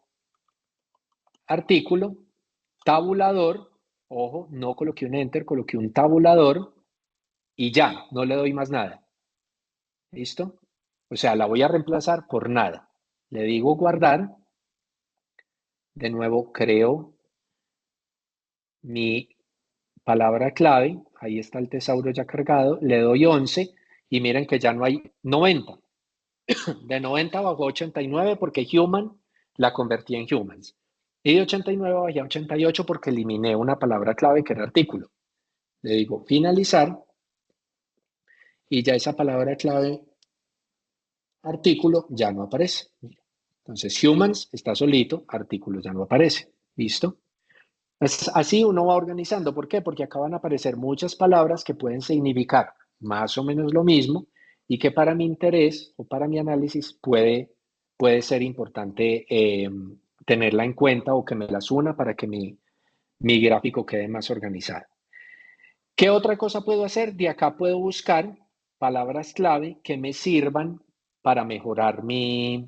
artículo, tabulador, ojo, no coloqué un enter, coloqué un tabulador y ya, no le doy más nada. ¿Listo? O sea, la voy a reemplazar por nada. Le digo guardar. De nuevo creo mi palabra clave. Ahí está el tesauro ya cargado. Le doy 11 y miren que ya no hay 90. De 90 bajó a 89 porque human la convertí en humans. Y de 89 bajé a 88 porque eliminé una palabra clave que era artículo. Le digo finalizar y ya esa palabra clave artículo ya no aparece. Entonces humans está solito, artículo ya no aparece. ¿Listo? Así uno va organizando. ¿Por qué? Porque acá van a aparecer muchas palabras que pueden significar más o menos lo mismo y que para mi interés o para mi análisis puede ser importante tenerla en cuenta o que me las una para que mi gráfico quede más organizado. ¿Qué otra cosa puedo hacer? De acá puedo buscar palabras clave que me sirvan para mejorar ¿qué?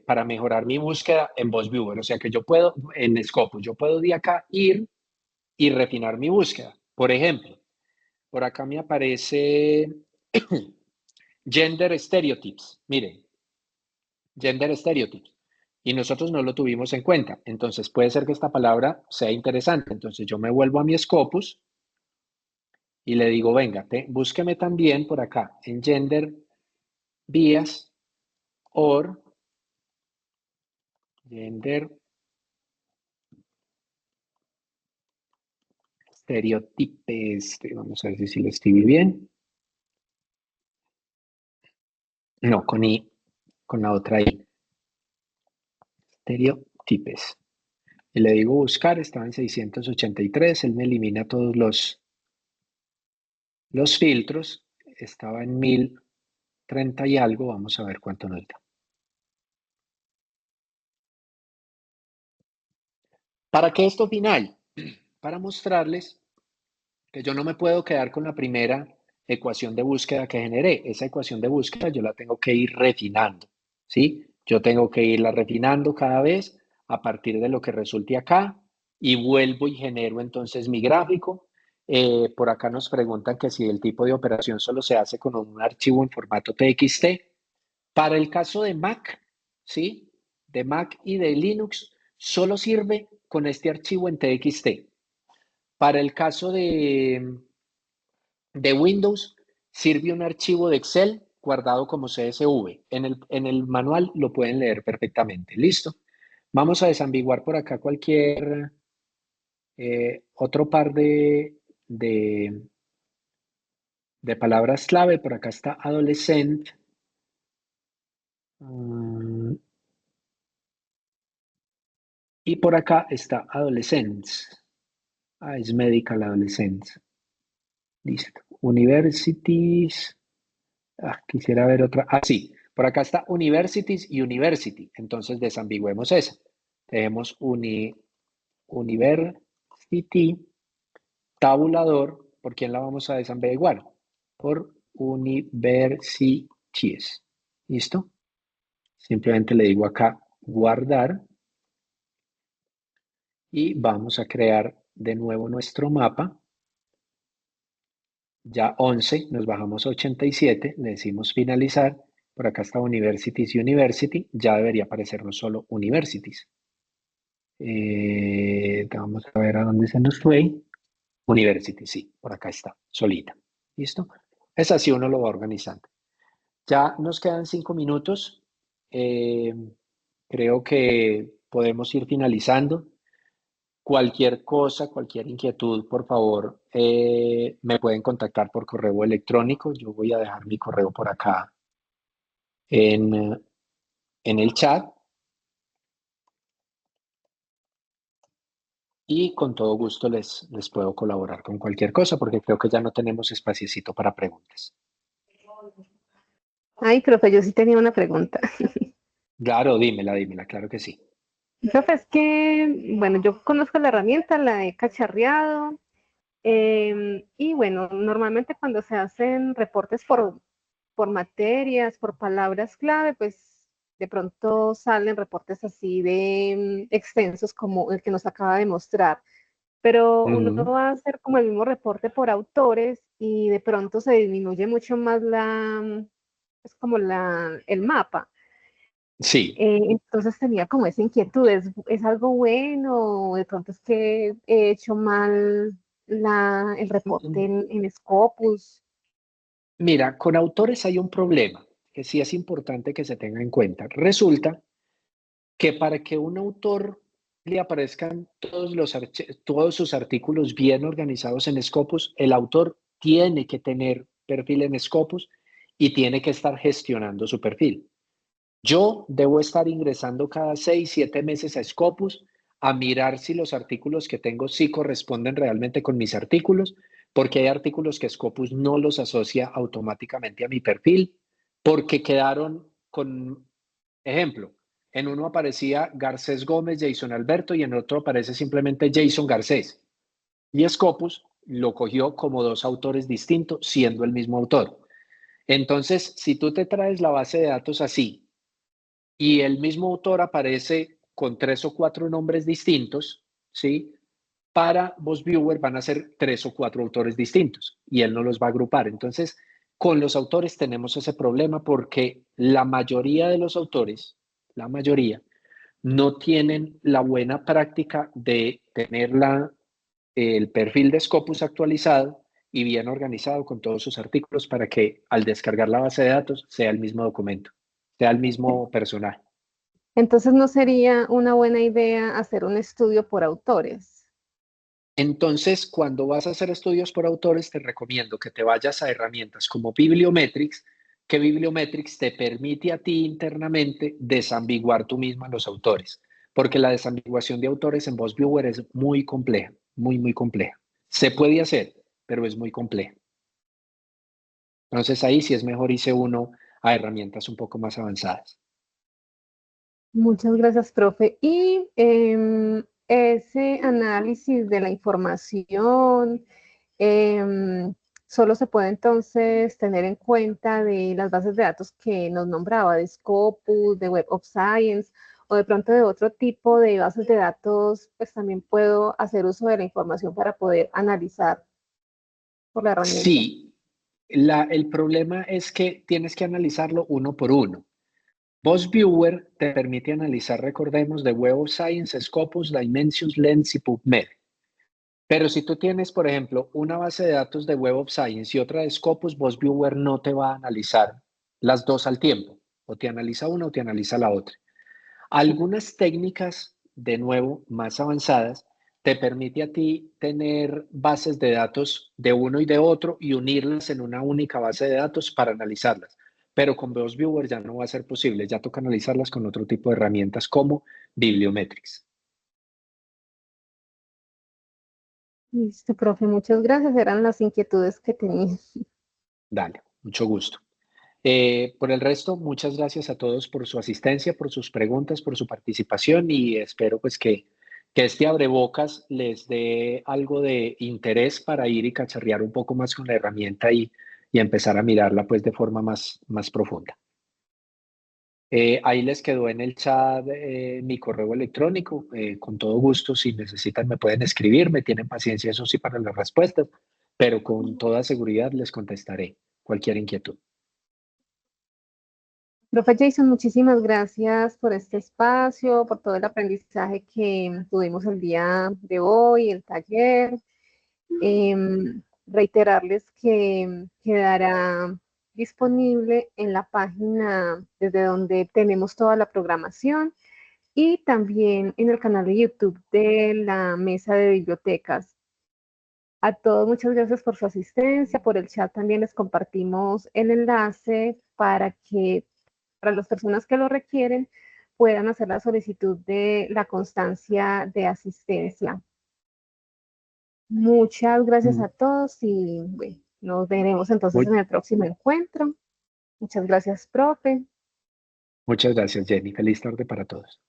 Para mejorar mi búsqueda en VozViewer. O sea que yo puedo, en Scopus, yo puedo de acá ir y refinar mi búsqueda. Por ejemplo, por acá me aparece gender stereotypes. Miren, gender stereotypes. Y nosotros no lo tuvimos en cuenta. Entonces puede ser que esta palabra sea interesante. Entonces yo me vuelvo a mi Scopus y le digo, venga, búsqueme también por acá en gender bias or gender estereotipes. Vamos a ver si lo escribí bien. No, con I, con la otra I. Estereotipes. Y le digo buscar, estaba en 683, él me elimina todos los filtros, estaba en 1030 y algo, vamos a ver cuánto nos da. ¿Para qué esto final? Para mostrarles que yo no me puedo quedar con la primera ecuación de búsqueda que generé. Esa ecuación de búsqueda yo la tengo que ir refinando, ¿sí? Yo tengo que irla refinando cada vez a partir de lo que resulte acá y vuelvo y genero entonces mi gráfico. Por acá nos preguntan que si el tipo de operación solo se hace con un archivo en formato TXT. Para el caso de Mac, ¿sí? De Mac y de Linux, solo sirve con este archivo en TXT. Para el caso de Windows, sirve un archivo de Excel guardado como CSV. En el manual lo pueden leer perfectamente. ¿Listo? Vamos a desambiguar por acá cualquier otro par de palabras clave. Por acá está adolescent. Y por acá está adolescents. Es medical adolescents. Listo. Universities. Quisiera ver otra. Sí. Por acá está universities y university. Entonces desambigüemos esa. Tenemos university, tabulador. ¿Por quién la vamos a desambiguar? Por universities. ¿Listo? Simplemente le digo acá guardar. Y vamos a crear de nuevo nuestro mapa. Ya 11, nos bajamos a 87, le decimos finalizar. Por acá está Universities y University. Ya debería aparecernos solo Universities. Vamos a ver a dónde se nos fue. University, sí, por acá está, solita. ¿Listo? Es así uno lo va organizando. Ya nos quedan 5 minutos. Creo que podemos ir finalizando. Cualquier cosa, cualquier inquietud, por favor, me pueden contactar por correo electrónico. Yo voy a dejar mi correo por acá en el chat. Y con todo gusto les puedo colaborar con cualquier cosa, porque creo que ya no tenemos espaciecito para preguntas. Ay, profe, yo sí tenía una pregunta. Claro, dímela, claro que sí. Profe, es que, bueno, yo conozco la herramienta, la he cacharreado, y bueno, normalmente cuando se hacen reportes por materias, por palabras clave, pues de pronto salen reportes así de extensos como el que nos acaba de mostrar. Pero uno Ujú. va a hacer como el mismo reporte por autores y de pronto se disminuye mucho más es como el mapa. Sí. Entonces tenía como esa inquietud, ¿es algo bueno? O de pronto es que he hecho mal el reporte en Scopus. Mira, con autores hay un problema que sí es importante que se tenga en cuenta. Resulta que para que un autor le aparezcan todos sus artículos bien organizados en Scopus, el autor tiene que tener perfil en Scopus y tiene que estar gestionando su perfil. Yo debo estar ingresando cada 6, 7 meses a Scopus a mirar si los artículos que tengo sí corresponden realmente con mis artículos, porque hay artículos que Scopus no los asocia automáticamente a mi perfil, porque quedaron con, ejemplo, en uno aparecía Garcés Gómez, Jason Alberto, y en otro aparece simplemente Jason Garcés. Y Scopus lo cogió como dos autores distintos, siendo el mismo autor. Entonces, si tú te traes la base de datos así, y el mismo autor aparece con 3 o 4 nombres distintos, ¿sí? Para VozViewer van a ser 3 o 4 autores distintos y él no los va a agrupar. Entonces, con los autores tenemos ese problema porque la mayoría de los autores, la mayoría, no tienen la buena práctica de tener el perfil de Scopus actualizado y bien organizado con todos sus artículos para que al descargar la base de datos sea el mismo documento, sea el mismo personaje. Entonces no sería una buena idea hacer un estudio por autores. Entonces, cuando vas a hacer estudios por autores, te recomiendo que te vayas a herramientas como Bibliometrics, que Bibliometrics te permite a ti internamente desambiguar tú misma los autores, porque la desambiguación de autores en VozViewer es muy compleja, muy, muy compleja. Se puede hacer, pero es muy compleja. Entonces, ahí sí es mejor irse uno a herramientas un poco más avanzadas. Muchas gracias, profe. Y ese análisis de la información solo se puede entonces tener en cuenta de las bases de datos que nos nombraba, de Scopus, de Web of Science, o de pronto de otro tipo de bases de datos, pues también puedo hacer uso de la información para poder analizar por la herramienta. Sí, el problema es que tienes que analizarlo uno por uno. VozViewer te permite analizar, recordemos, de Web of Science, Scopus, Dimensions, Lens y PubMed. Pero si tú tienes, por ejemplo, una base de datos de Web of Science y otra de Scopus, VozViewer no te va a analizar las dos al tiempo. O te analiza una o te analiza la otra. Algunas técnicas, de nuevo, más avanzadas, te permite a ti tener bases de datos de uno y de otro y unirlas en una única base de datos para analizarlas. Pero con VozViewer ya no va a ser posible, ya toca analizarlas con otro tipo de herramientas como Bibliometrics. Listo, profe, muchas gracias. Eran las inquietudes que tenía. Dale, mucho gusto. Por el resto, muchas gracias a todos por su asistencia, por sus preguntas, por su participación y espero pues que este abrebocas les dé algo de interés para ir y cacharrear un poco más con la herramienta y empezar a mirarla pues de forma más profunda. Ahí les quedó en el chat mi correo electrónico. Con todo gusto, si necesitan me pueden escribir, me tienen paciencia, eso sí, para las respuestas, pero con toda seguridad les contestaré cualquier inquietud. Profe Jason, muchísimas gracias por este espacio, por todo el aprendizaje que tuvimos el día de hoy, el taller. Reiterarles que quedará disponible en la página desde donde tenemos toda la programación y también en el canal de YouTube de la Mesa de Bibliotecas. A todos, muchas gracias por su asistencia. Por el chat también les compartimos el enlace para las personas que lo requieren, puedan hacer la solicitud de la constancia de asistencia. Muchas gracias Mm, a todos y bueno, nos veremos entonces en Muy, el próximo encuentro. Muchas gracias, profe. muchas gracias, Jenny. Feliz tarde para todos.